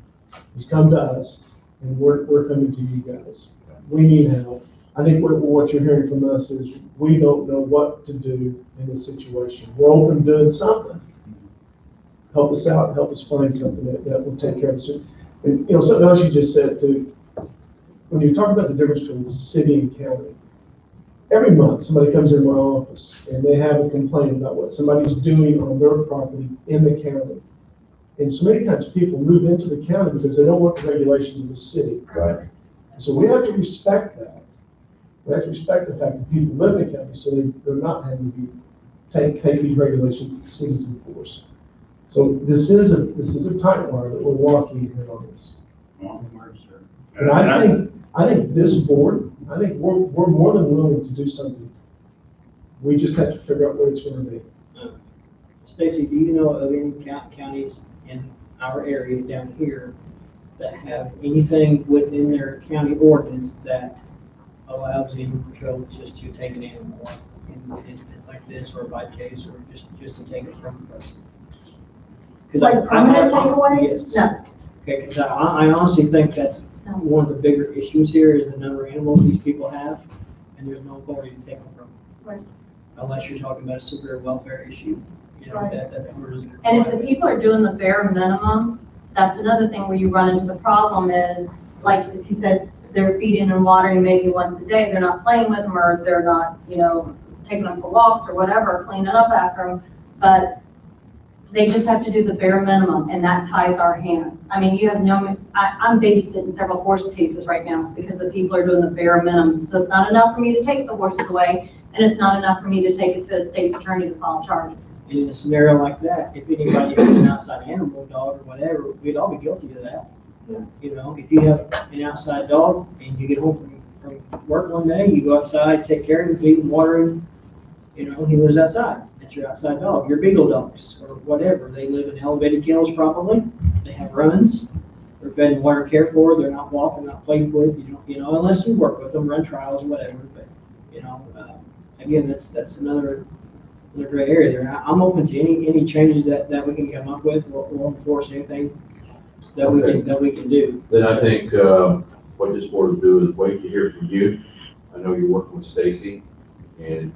He's come to us, and we're coming to you guys. We need help. I think what you're hearing from us is we don't know what to do in this situation. We're open to doing something. Help us out, help us find something that will take care of this. And, you know, something else you just said too, when you talk about the difference between city and county, every month somebody comes in my office and they have a complaint about what somebody's doing on their property in the county. And so many times people move into the county because they don't want the regulations of the city. right. So we have to respect that. We have to respect the fact that people live in the county, so they're not having to take these regulations that the cities enforce. So this is a tightrope that we're walking here on this. And I think this board, I think we're more than willing to do something. We just have to figure out what it's gonna be. Stacy, do you know of any counties in our area down here that have anything within their county ordinance that allows animal control just to take an animal in an instance like this, or by case, or just to take it from the person? 'Cause Like permanent takeaway? Yes. No. Okay, because I honestly think that's one of the bigger issues here is the number of animals these people have, and there's no authority to take them from. Right. Unless you're talking about a severe welfare issue, you know, Right. that orders. And if the people are doing the bare minimum, that's another thing where you run into the problem is, like, as he said, they're feeding and watering maybe once a day, they're not playing with them, or they're not, taking them for walks or whatever, cleaning up after them, but they just have to do the bare minimum, and that ties our hands. I mean, you have I'm babysitting several horse cases right now because the people are doing the bare minimum, so it's not enough for me to take the horses away, and it's not enough for me to take it to a state's attorney to file charges. And in a scenario like that, if anybody has an outside animal, dog or whatever, we'd all be guilty of that. Yeah. You know, if you have an outside dog and you get home from work one day, you go outside, take care of him, feed him, water him, he lives outside. It's your outside dog. Your beagle dogs or whatever, they live in elevated kennels probably. They have runs. They're fed and water cared for. They're not walked, they're not played with, unless you work with them, run trials or whatever. But, again, that's another gray area there. I'm open to any changes that we can come up with. We'll enforce anything that we can do. Then I think, what this board will do is wait to hear from you. I know you're working with Stacy,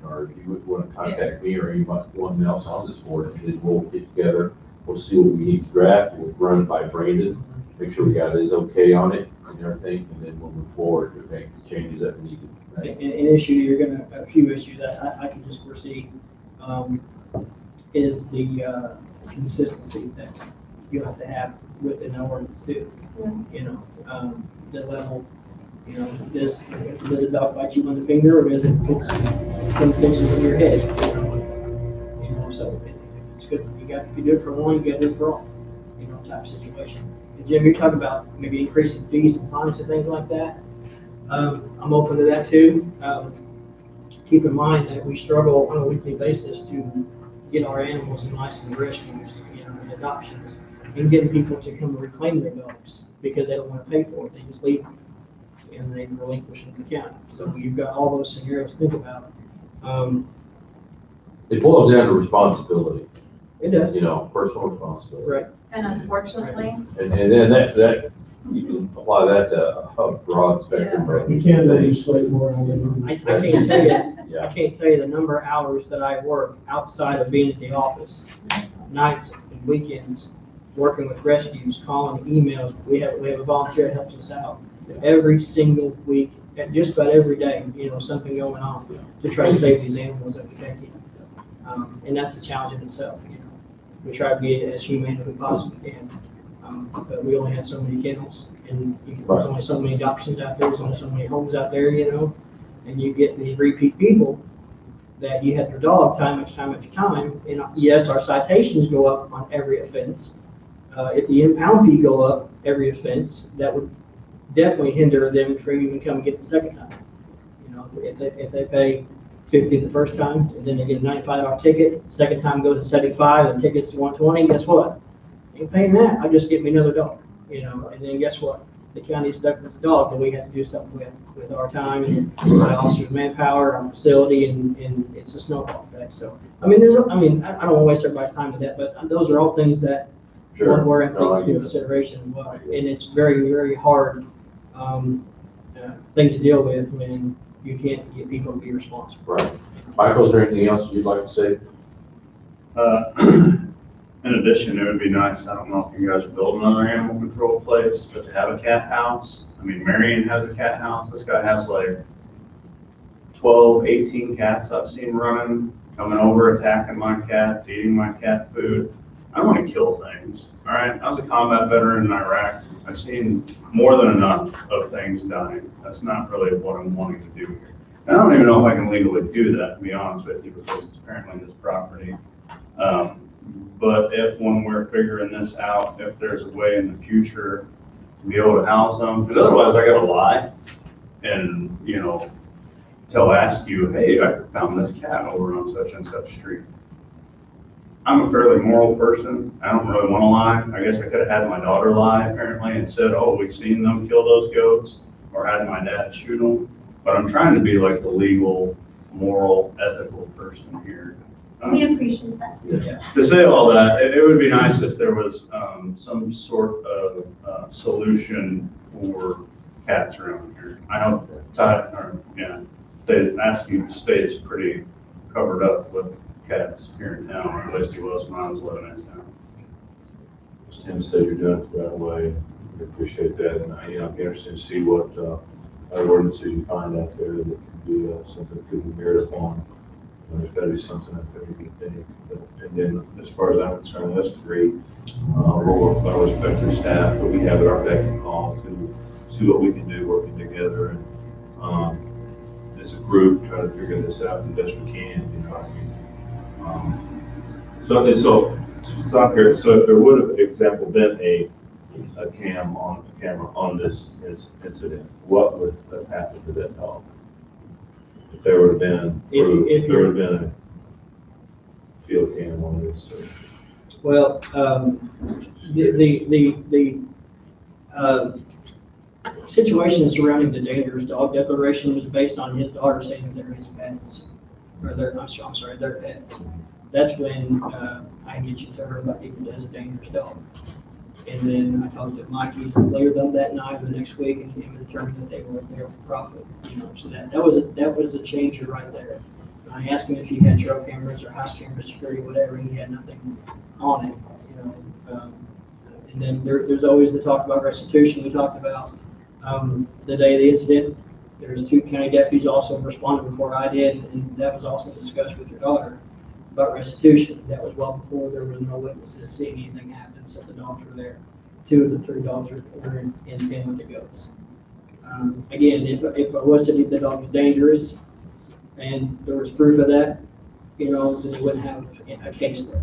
or if you would want to contact me or anyone else on this board, and then we'll get together, we'll see what we need to draft, we'll run it by Brandon, make sure we got his okay on it and everything, and then we'll move forward to make the changes that we need to make. A few issues that I can just foresee, is the consistency that you have to have within the ordinance too. Yeah. The level, does a dog bite you on the finger, or does it put some pinches in your head? So it's good. If you do it for one, you got to do it for all, type of situation. And Jim, you're talking about maybe increasing fees and fines and things like that. I'm open to that too. Keep in mind that we struggle on a weekly basis to get our animals in licensed rescues, and adoptions, and getting people to come and reclaim their dogs because they don't want to pay for it. They just leave them and they relinquish them to the county. So you've got all those scenarios to think about. It boils down to responsibility, It does. personal responsibility. Right. And unfortunately, And then that, you can apply that to a broad spectrum, right? We can't legislate more on it. I can't tell you. Yeah. I can't tell you the number of hours that I work outside of being at the office, nights and weekends, working with rescues, calling, emails. We have a volunteer that helps us out every single week, and just about every day. Something going on to try to save these animals that we take in. And that's a challenge in itself. We try to be as humane as we possibly can, but we only have so many kennels, and there's only so many adoptions out there. There's only so many homes out there, and you get these repeat people that you have your dog time after time. And yes, our citations go up on every offense. If the impound fee go up every offense, that would definitely hinder them from even coming get the second time. If they pay $50 the first time, and then they get a $95 ticket, second time goes to 75, and ticket's $120, guess what? Ain't paying that, I just get me another dog, and then guess what? The county's stuck with the dog, and we have to do something with our time and my officer's manpower, our facility, and it's a snowball effect. So, I don't want to waste everybody's time with that, but those are all things that we're going to take into consideration as well. And it's very, very hard thing to deal with when you can't get people to be responsible. Right. Michael, is there anything else you'd like to say? In addition, it would be nice, I don't know if you guys are building another animal control place, but to have a cat house. Marion has a cat house. This guy has like 12, 18 cats I've seen running, coming over, attacking my cats, eating my cat food. I don't want to kill things, all right? I was a combat veteran in Iraq. I've seen more than enough of things dying. That's not really what I'm wanting to do here. And I don't even know if I can legally do that, to be honest with you, because it's apparently his property. But if, when we're figuring this out, if there's a way in the future to be able to house them, because otherwise I gotta lie and, ask you, hey, I found this cat over on such and such street. I'm a fairly moral person. I don't really want to lie. I guess I could have had my daughter lie apparently and said, oh, we seen them kill those goats, or had my dad shoot them. But I'm trying to be like the legal, moral, ethical person here. We appreciate that. To say all that, it would be nice if there was some sort of solution for cats around here. I know Askew State's pretty covered up with cats here in town, or at least he was when I was living in town. As Tim said, you're doing it the right way. We appreciate that. And, I'd be interested to see what other ordinances you find out there that could be something that could be mirrored upon. And there's got to be something out there you can think. And then, as far as I'm concerned, us three, we'll work with our respective staff, but we have it our beck and call to see what we can do working together. And as a group, try to figure this out the best we can. So if there would have, for example, been a camera on this incident, what would have happened to that dog? If there would have been, if there would have been a field cam on this. Well, the situation surrounding the dangerous dog declaration was based on his daughter saying that they're his pets, or they're, I'm sorry, they're pets. That's when I mentioned to her about people as a dangerous dog. And then I talked to Mikey later that night or the next week, and he determined that they were there for profit. So that was a changer right there. And I asked him if he had trail cameras or house cameras, security, whatever, and he had nothing on it. And then there's always the talk about restitution. We talked about the day of the incident. There's 2 county deputies also responded before I did, and that was also discussed with your daughter about restitution. That was well before there were no witnesses seeing anything happen, so the dogs were there. 2 of the 3 dogs were in with the goats. Again, if I was to think the dog was dangerous and there was proof of that, then they wouldn't have a case there.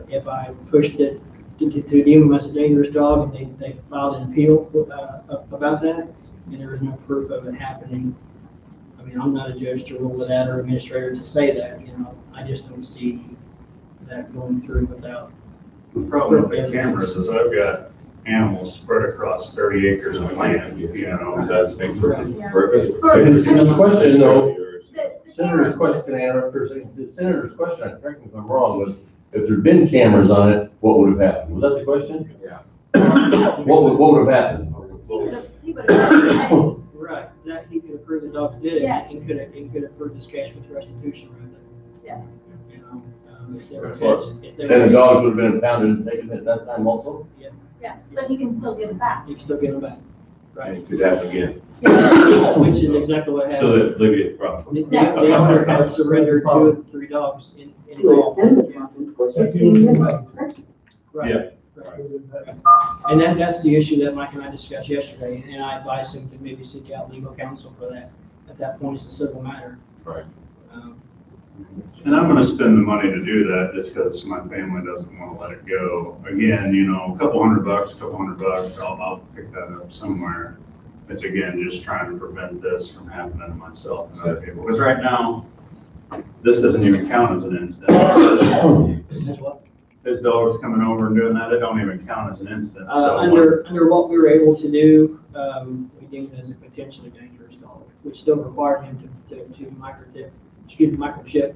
If I pushed it to deem him as a dangerous dog and they filed an appeal about that, and there was no proof of it happening, I mean, I'm not a judge to rule it out or administrator to say that, I just don't see that going through without. The problem with the cameras is I've got animals spread across 30 acres of land, That's things for Yeah. The question though, The Senator's question, can I interrupt for a second? The Senator's question, correct me if I'm wrong, was if there'd been cameras on it, what would have happened? Was that the question? Yeah. What would have happened? He would have. Right, that he could have proved the dogs did it, Yes. and could have proved this case with restitution right there. Yes. If there was- if there And the was- dogs would have been impounded and taken at that time also? Yeah, but he can still get it back. You can still get them back, And right? it could happen again. Which is exactly what So happened. that alleviates the problem. The owner had surrendered 2 of the 3 dogs in all. End the conference for 15 minutes. Right. Yeah. And that's the issue that Mike and I discussed yesterday, and I advised him to maybe seek out legal counsel for that. At that point, it's a civil matter. Right. And I'm gonna spend the money to do that just because my family doesn't want to let it go. Again, a couple $100, I'll pick that up somewhere. It's again, just trying to prevent this from happening to myself and other people. Because right now, this doesn't even count as an incident. That's what? His dog's coming over and doing that, it don't even count as an incident. So Under what we were able to do, we deemed it as a potentially dangerous dog, which still required him to microchip.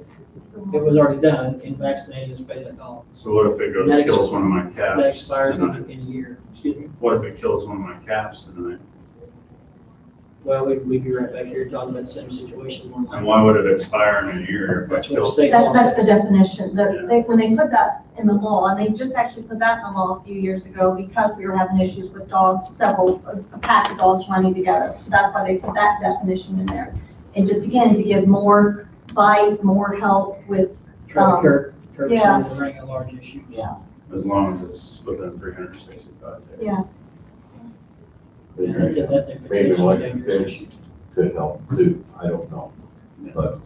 It was already done and vaccinated and spayed that dog. So what if it goes That and kills one of my That calves expires tonight? in a year. Excuse me. What if it kills one of my calves tonight? Well, we'd be right back here talking about the same situation. And why would it expire in a year if it That's what the kills? state law That's the says. definition, when they put that in the law, and they just actually put that in the law a few years ago because we were having issues with dogs, a pack of dogs running together. So that's why they put that definition in there. And just again, to give more bite, more help with, Try to curb yeah. some of the regular large issues. Yeah. As long as it's within 365 days. yeah. Yeah, that's a Maybe potentially like dangerous fish issue. could help too, I don't know. But,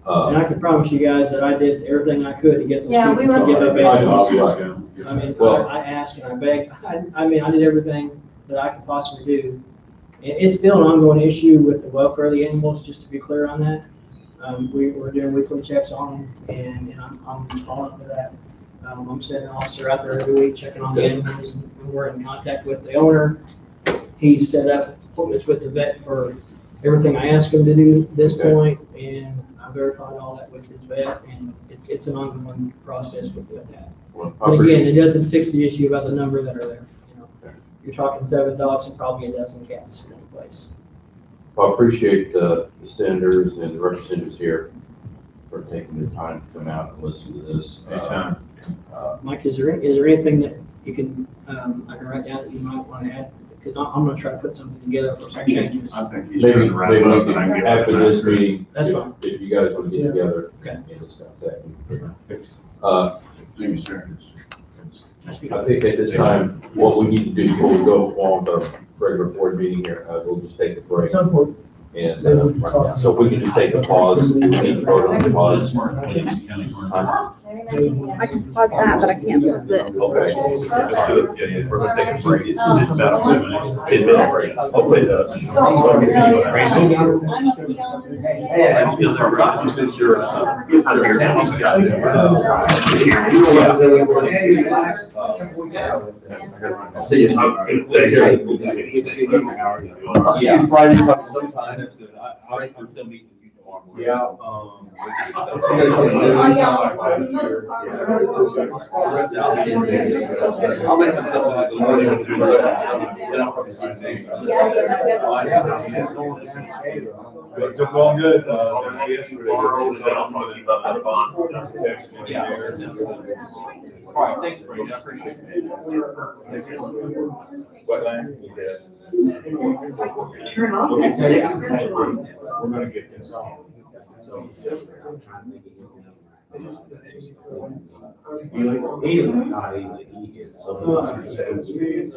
And I can promise you guys that I did everything I could to get those Yeah, people we to give went- their best. Obviously, I mean, Well- I asked and I begged, I mean, I did everything that I could possibly do. It's still an ongoing issue with the welfare of the animals, just to be clear on that. We're doing weekly checks on them, and I'm following up with that. I'm sending an officer out there every week checking on the animals, and we're in contact with the owner. He's set up appointments with the vet for everything I asked him to do at this point, and I verified all that with his vet, and it's an ongoing process with that. Well, I But again, appreciate- it doesn't fix the issue about the number that are there. You know, you're talking 7 dogs and probably a dozen cats in any place. I appreciate the senators and the representatives here for taking their time to come out and listen to this. Anytime. Mike, is there anything that you can, I can write down that you might want to add? Because I'm gonna try to put something together for some changes. I think you Maybe, should wrap maybe it we up and I can, give after this meeting, That's if fine. if you guys want to get together Okay. and discuss that. Thank you, sir. I think at this time, what we need to do before we go on the regular board meeting here, we'll just take a break. At some point, And, so if we can just take a pause, we need to vote on the pause. I can pause that, but I can't do this. Okay, let's do it. Yeah, we're gonna take a break. It's about 10-minute break. Hopefully it does. Since you're, I'll see you. I'll see you Friday sometime. I'm still meeting with you tomorrow morning. Yeah. I'll make some stuff. It took all good. All right, thanks, Brady. I appreciate it. Wetlands? Yes. Turn off. We're gonna get this on.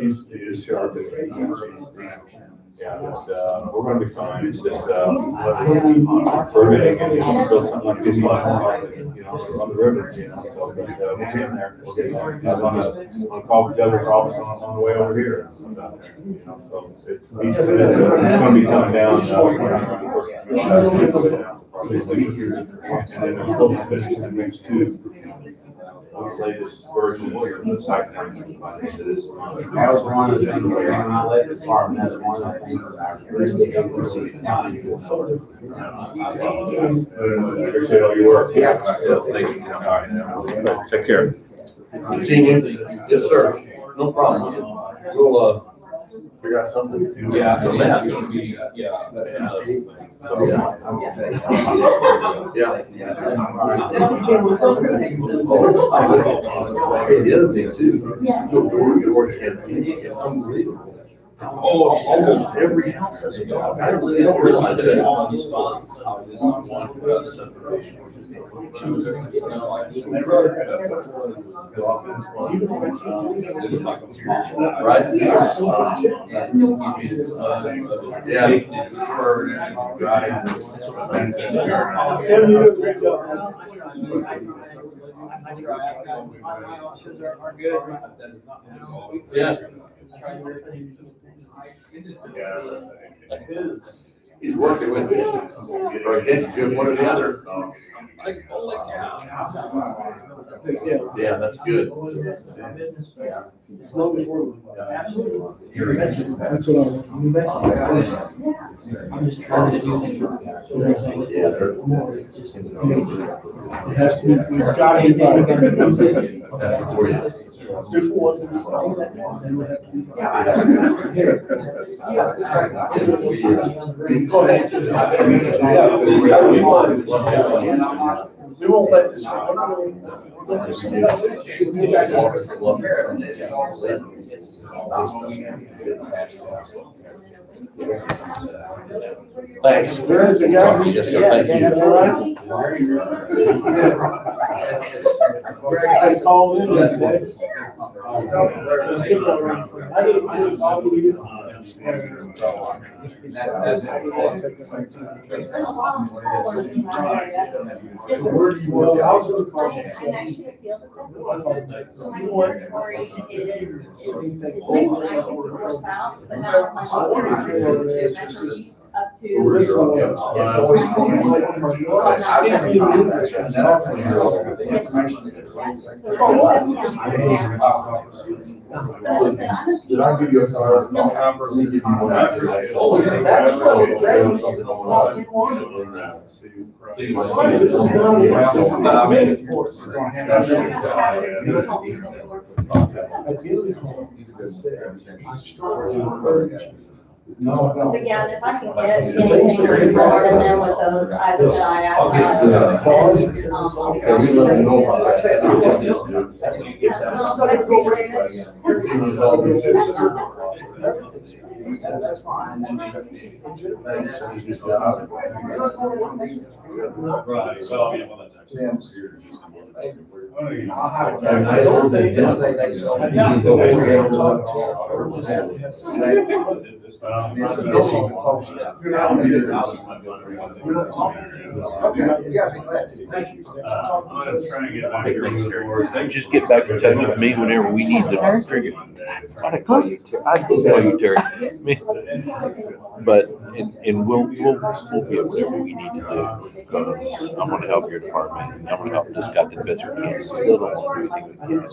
He's sharp. Yeah, we're gonna be fine, it's just, permitting and build something like this, like, on the river, so, but, we'll be in there. I'm on call with Judge's office on the way over here, so it's, he's gonna be coming down. And then I'm hoping to finish the next two. Latest version of the site plan. That was one of the things that when I left the farm, that's one of the things I Appreciate all your work. Yeah. Thank you. All right, take care. Good seeing you. Yes, sir. No problem. We'll, figure out something. Yeah, so that's gonna be, yeah. The other thing too, your campaign, it's unbelievable. Almost every house has a dog. I really don't realize that. Right? Yeah. He's working with me, or against you, one or the other. Like, holy cow. Yeah, that's good. as long as we're. That's what I'm just trying to do things. Yeah, it has to be. Got anything, we gotta be consistent. Go ahead. We won't let this. We're not gonna let this. Thanks. Good, you got me? Yes, sir, thank you. All right. I called in that day. Where do you want? I'm actually a field assistant. So my territory is mainly I-64 south, but now my metro east up to. Did I give you a card? No. But yeah, and if I can get anything from Florida and then with those, I would say I'll get the okay, we let them know about That's fine. Right, well, yeah, well, that's actually. I don't think this thing, they sell. Okay, you guys be glad to. Thank you. I'm trying to get my. Just get back in touch with me whenever we need to. I'd call you Terry. I'd call you Terry. But, and we'll get whatever we need to do, because I'm gonna help your department, and I'm gonna help this guy the best we can. Still don't want to do anything with kids.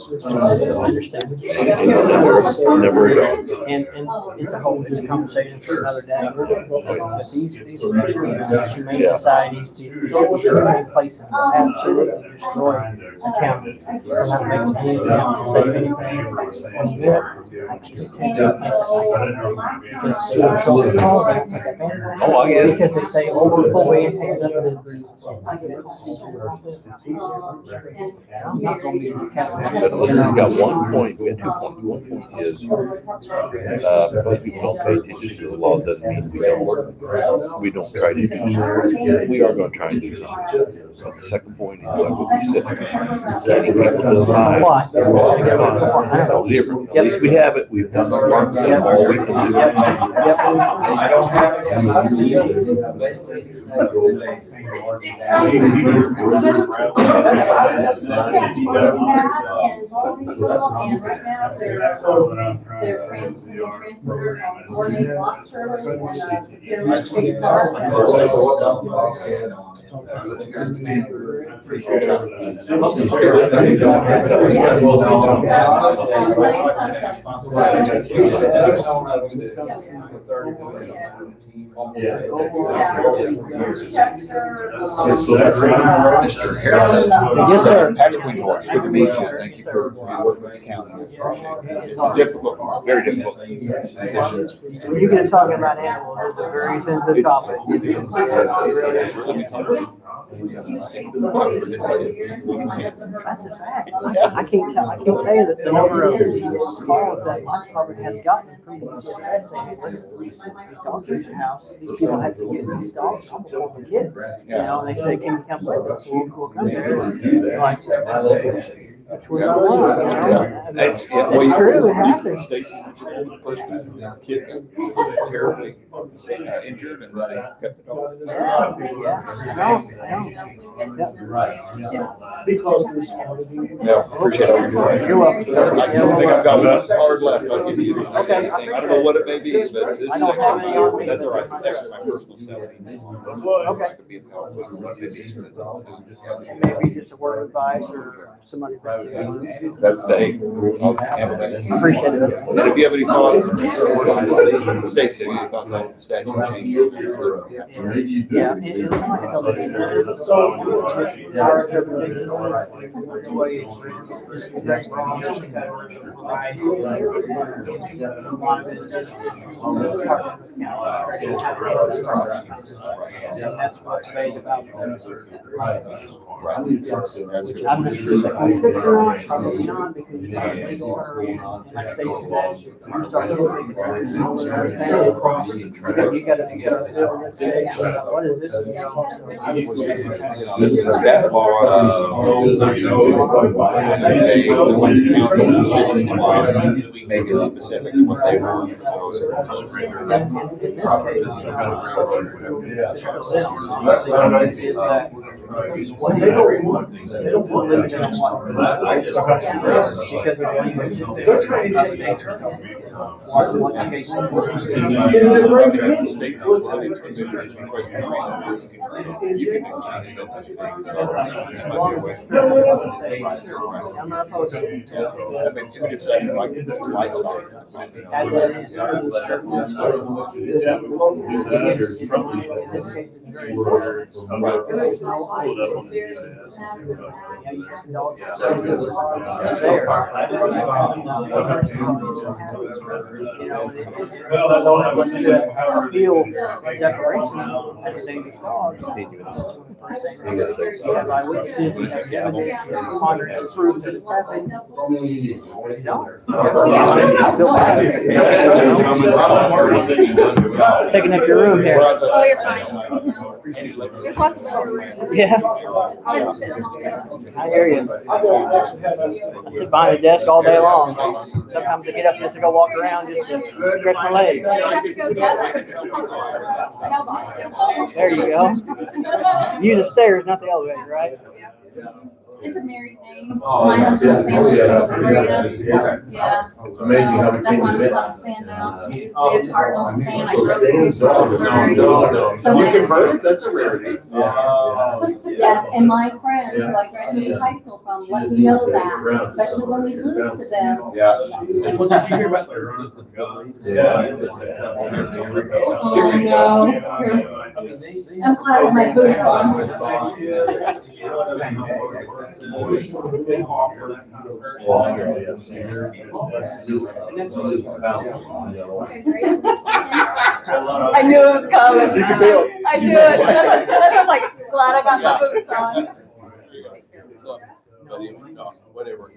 Never go. And it's a whole just conversation for another day. But these humane societies, these humane places absolutely destroy the county. They're not making any attempts to save anything. When you get, I can't take it. Because Oh, I get it. because they say, oh, we're fully in hands up to the. I'm not gonna be But we got 1 point, we got 2 points. 1 point is, if people don't pay attention to the law, doesn't mean we don't try to do something. We are gonna try and do something. But the second point is, I will be setting people to the time. Why? No different. At least we have it, we've done our part, that's all we can do. I don't have it. I see it. And right now, they're transmitters on 4 block servers and they're restricted cars. Mr. Harris. Yes, sir. Patrick Winghorst, good to meet you. Thank you for your work with the county. It's a difficult, very difficult position. When you get talking about animals, it's a very sensitive topic. That's a fact. I can't tell you that the number of calls that my department has gotten from the CSS saying, listen, these dogs are at your house, these people have to get these dogs home for the kids. You know, and they say, can you come with us? We'll come there. And they're like, which was not one, you know? It's true, it happens. Stacy, the person, kid, terribly injured, and then they got the dog. Because there's. Yeah, appreciate all you're doing. You're welcome. I don't think I've got one card left. I'll give you Okay. anything. I don't know what it may be, but this is I don't have any on me. That's all right. It's actually my personal cell. Okay. Maybe just a word of advice or somebody. That's Dave. I'll handle that. Appreciate it. And if you have any thoughts, Stacy, any thoughts on the statute changes? Yeah. Our interpretation of the way it's wrong. That's what's made about. Right. I'm not sure that Probably not, because you have legal order, and like Stacy said, you start looking at you gotta build this stage, what is this? That part, we make it specific to what they want. So They don't want limited on what. Because of language. They're trying to take Appeal declaration at the Davis dog. By witnesses, we have evidence, ponderance of proof that it's happened. Taking up your room here. Oh, you're fine. There's lots of room. Yeah. I hear you. I sit behind a desk all day long. Sometimes I get up just to go walk around, just to stretch my legs. You have to go together. There you go. Use the stairs, not the elevator, right? It's a married name. Oh, My husband's name is yeah. Maria. Yeah. It's amazing how we That's came why to I'm that. not stand out. I used to be a Cardinals fan. I grew up in No. You converted? That's a rarity. Yeah, and my friends, who I graduated high school from, let me know that, especially when we lose to them. Yeah. Well, did you hear about? Oh, no. I'm glad with my boots on. I knew it was coming. I knew it. That's why I'm like, glad I got my boots on. Whatever.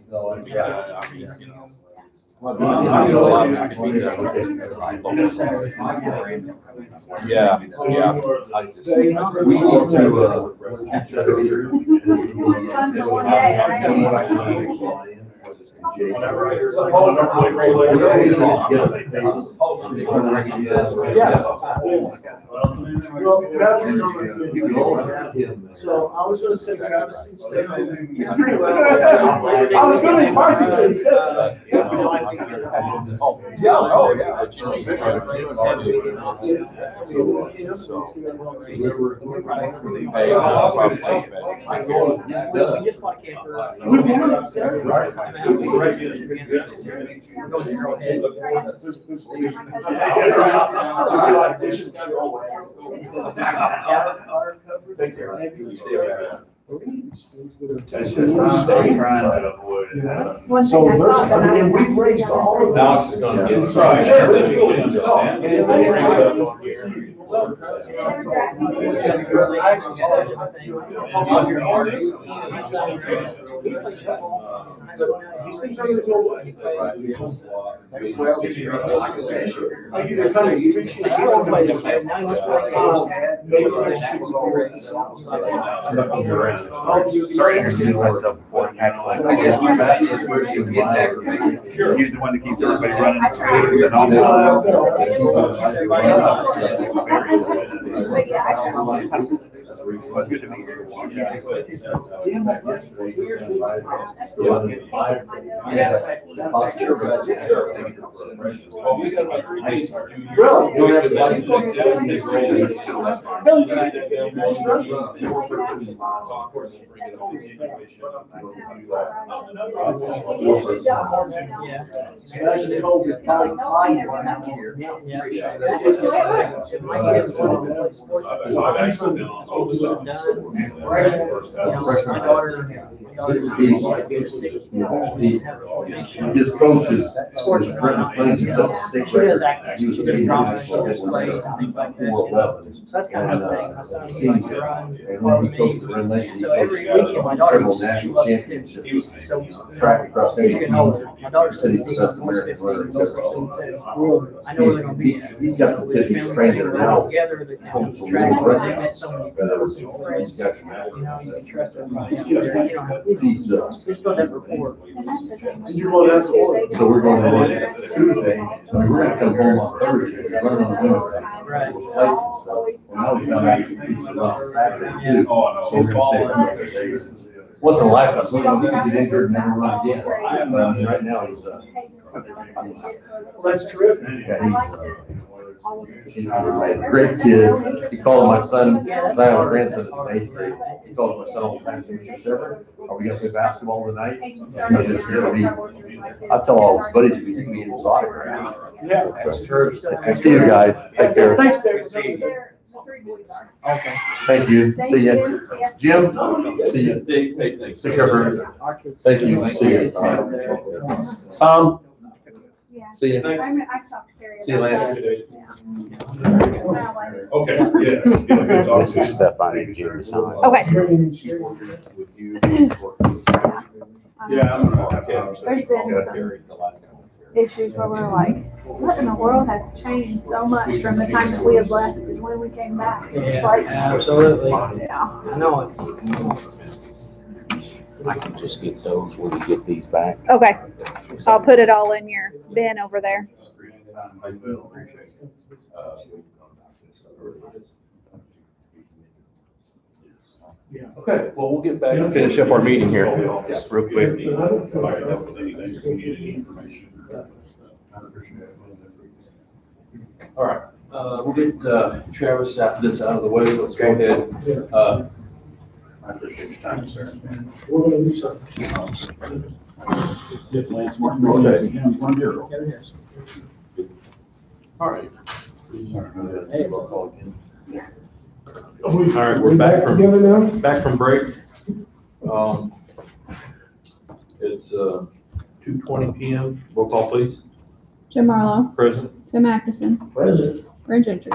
Yeah, yeah. I just, we need to, Well, Travis is on the so I was gonna say Travis can stay home. I was gonna invite you to the set. oh, yeah. But you know, hey, I'll probably say that. We just bought a camper. It's just not trying to avoid it. That's one So thing I there's, thought I mean, about. we've raised all of Now that. it's gonna get. Sorry. I actually said, these things are gonna go away. I'll give you a kind of picture. I don't play this game. Now you just play Sorry to introduce myself before I catch one. I guess my bad is where she gets aggravated. He's the one that keeps everybody running smooth and also. Well, it's good to meet you. schools are done. You know, my daughter. His coach is Brent Plains is up to state She does record. act. He was a She senior does national process, plays and things like that. 411. So that's kind of the thing. My son, he likes to run. And when he coached at Brent Lake, he So every coached weekend, my daughter, several she national loves to championships. So, Track across she's getting older. My daughter's Cities 17, of South almost America, 15, whatever. so I know where they're gonna be at. He's got some kids he's trained in now. Together, they can track, they met so many people, friends, you know, you can trust everybody out there, you know, He's, just build that rapport. You're going after Oregon. so we're going on Tuesday, so we're gonna come home on Thursday, we're running on Wednesday. Right. With flights and stuff. And now we found out we can do on Saturday too. So we're gonna stay a couple of days. Once in a lifetime, so we don't get injured and never run again. But I mean, right now, he's, Well, that's terrific. yeah, he's a great kid. He called my son, because I have a grandson that's in 8th grade. He calls my son all the time, says, Mr. Sever, are we gonna play basketball tonight? I just figured I tell all his buddies, we can be in his autograph. Yeah, that's true. See you guys. Take care. Thanks, Dave. Okay. Thank you. See you. Jim? See you. Take care, Bruce. Thank you. See you. See you. I talked to Terry See you, about Lance. that. Okay, yeah. This is stuff I need you to sign. Okay. Yeah, I'm gonna There's been some issues where we're like, what in the world has changed so much from the time that we had left to when we came back? It's Yeah, like, absolutely. yeah. I know it. I can just get those when you get these back. Okay, I'll put it all in your bin over there. Okay, well, we'll get back and finish up our meeting here, real quick. All right, we'll get Travis after this out of the way. Let's go ahead. I appreciate your time, sir. We're gonna do something. All right. All right, we're back from- together now? Back from break. It's 2:20 PM. Roll call, please. Jim Marlowe, Present. Tim Atkinson, President. Ray Gentry.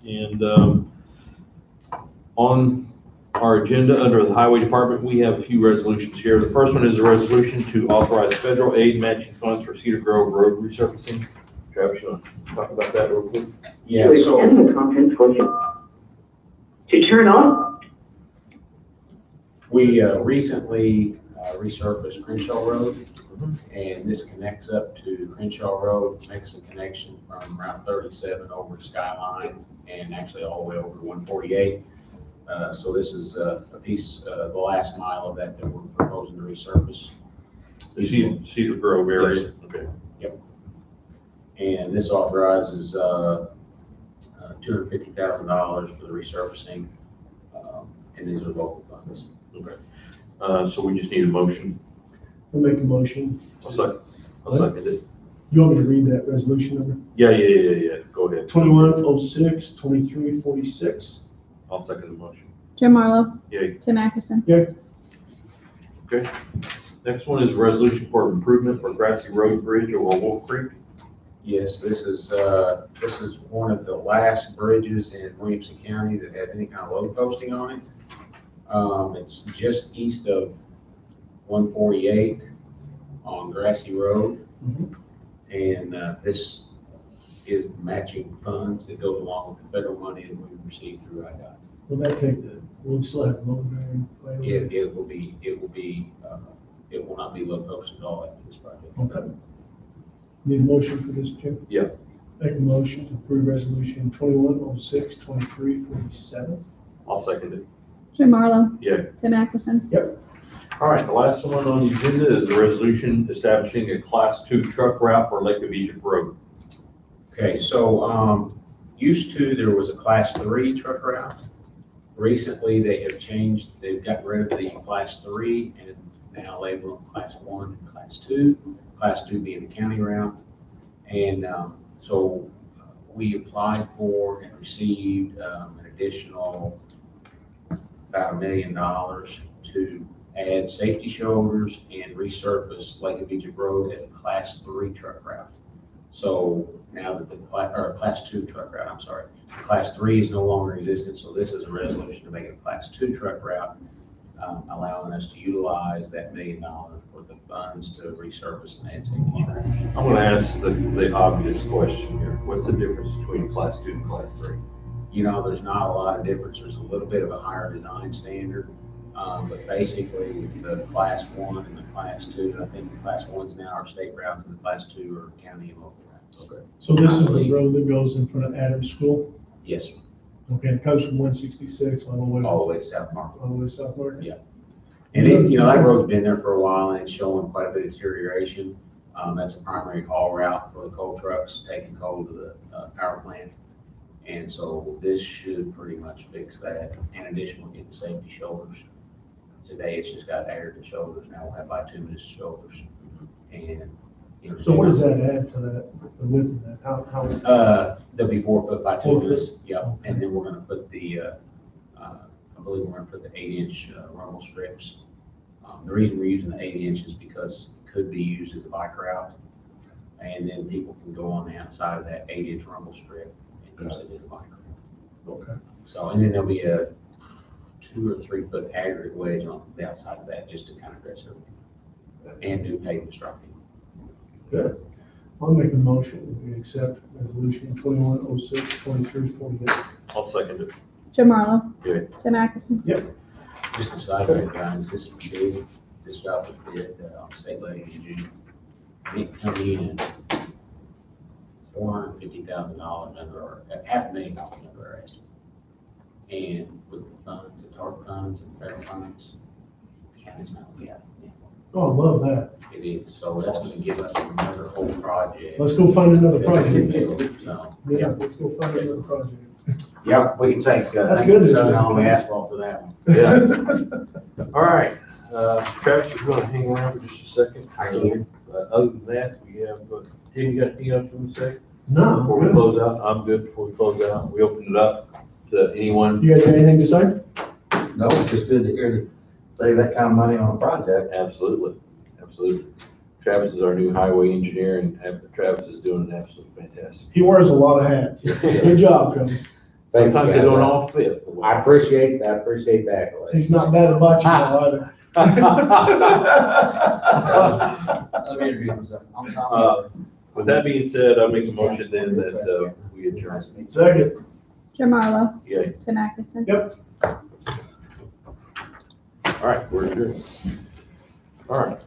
And on our agenda, under the Highway Department, we have a few resolutions here. The first one is a resolution to authorize federal aid matching funds for Cedar Grove Road resurfacing. Travis, you want to talk about that real quick? Yeah, To so, extend the conference for you. To turn on. we recently resurfaced Crenshaw Road, and this connects up to Crenshaw Road, makes the connection from Route 37 over to Skyline, and actually all the way over to 148. So this is a piece, the last mile of that we're proposing to resurface. The Cedar Grove area. Okay. And this authorizes $250,000 for the resurfacing, and these are local funds. Okay. So we just need a motion. I'll make a motion. I'll second it. You want me to read that resolution number? Yeah. Go ahead. 2106, 2346. I'll second the motion. Jim Marlowe, Yay. Tim Atkinson. Okay. Next one is a resolution for improvement for Grassy Road Bridge over Wolf Creek. Yes, this is one of the last bridges in Williamson County that has any kind of load posting on it. It's just east of 148 on Grassy Road. And this is the matching funds that goes along with the federal money that we received through IDOT. Will that take we'll still have load bearing? It will not be load posted at all after this project. Okay. Need a motion for this, Jim? Yeah. Make a motion to approve resolution 2106, 2347. I'll second it. Jim Marlowe, Yeah. Tim Atkinson. All right, the last one on the agenda is a resolution establishing a Class 2 truck route for Lake of Egypt Road. Okay, so, used to, there was a Class 3 truck route. Recently, they have changed, they've gotten rid of the Class 3 and now label them Class 1 and Class 2. Class 2 being the county route. And so we applied for and received an additional about $1 million to add safety shoulders and resurface Lake Beach Road as a Class 3 truck route. So now that the Class 2 truck route, I'm sorry, Class 3 is no longer existent, so this is a resolution to make it a Class 2 truck route, allowing us to utilize that $1 million for the funds to resurface and add safety shoulders. I'm gonna ask the obvious question here. What's the difference between Class 2 and Class 3? You know, there's not a lot of difference. There's a little bit of a higher design standard. But basically the Class 1 and the Class 2, I think the Class 1s now are state routes and the Class 2 are county and local routes. Okay. So this is the road that goes in front of Adams School? Yes, sir. Okay, it comes from 166 all the way. All the way to South Market. All the way to South Market? Yeah. And it, you know, that road's been there for a while and it's showing quite a bit of deterioration. That's a primary haul route for the coal trucks taking coal to the power plant. And so this should pretty much fix that. In addition, we'll get the safety shoulders. Today, it's just got air to shoulders. Now we'll have bituminous shoulders. And, you know. So what does that add to that, the width of that? How? There'll be 4 foot bituminous, yep. And then we're gonna put the, I believe we're gonna put the 8-inch rumble strips. The reason we're using the 8-inch is because it could be used as a bike route. And then people can go on the outside of that 8-inch rumble strip and use it as a bike route. Okay. So, and then there'll be a 2 or 3 foot aggregate wedge on the outside of that just to kind of dress everything and do pavement striping. Good. I'll make a motion, we accept resolution 2106-2348. I'll second it. Jim Marlowe. Yeah. Tim Atkinson. Just a side note, guys, this bid, this job was bid on state levy in June. It come in $450,000 under our, $500,000 under our estimate. And with the funds, the TARP funds and federal funds, the county's not gonna be out of it. Oh, I love that. It is, so that's gonna give us another whole project. Let's go find another project. So, Yeah, let's go find another project. yeah, we can take, That's good. Southern Illinois asphalt for that one. Yeah. All right, Travis is gonna hang around for just a second. I can. Other than that, we have, Tim, you got anything else you want to say? No, Before we good. close out, I'm good. Before we close out, we open it up to anyone. You guys got anything to say? No, it's just good to hear to save that kind of money on a project. Absolutely, absolutely. Travis is our new highway engineer, and Travis is doing an absolutely fantastic. He wears a lot of hats. Good job, Cody. Sometimes they don't all fit. I appreciate that accolade. He's not bad about you either. Let me introduce myself. I'm Tom. With that being said, I make a motion then that we adjourn. Second. Jim Marlowe. Yeah. Tim Atkinson. Yep. All right, we're adjourned. All right.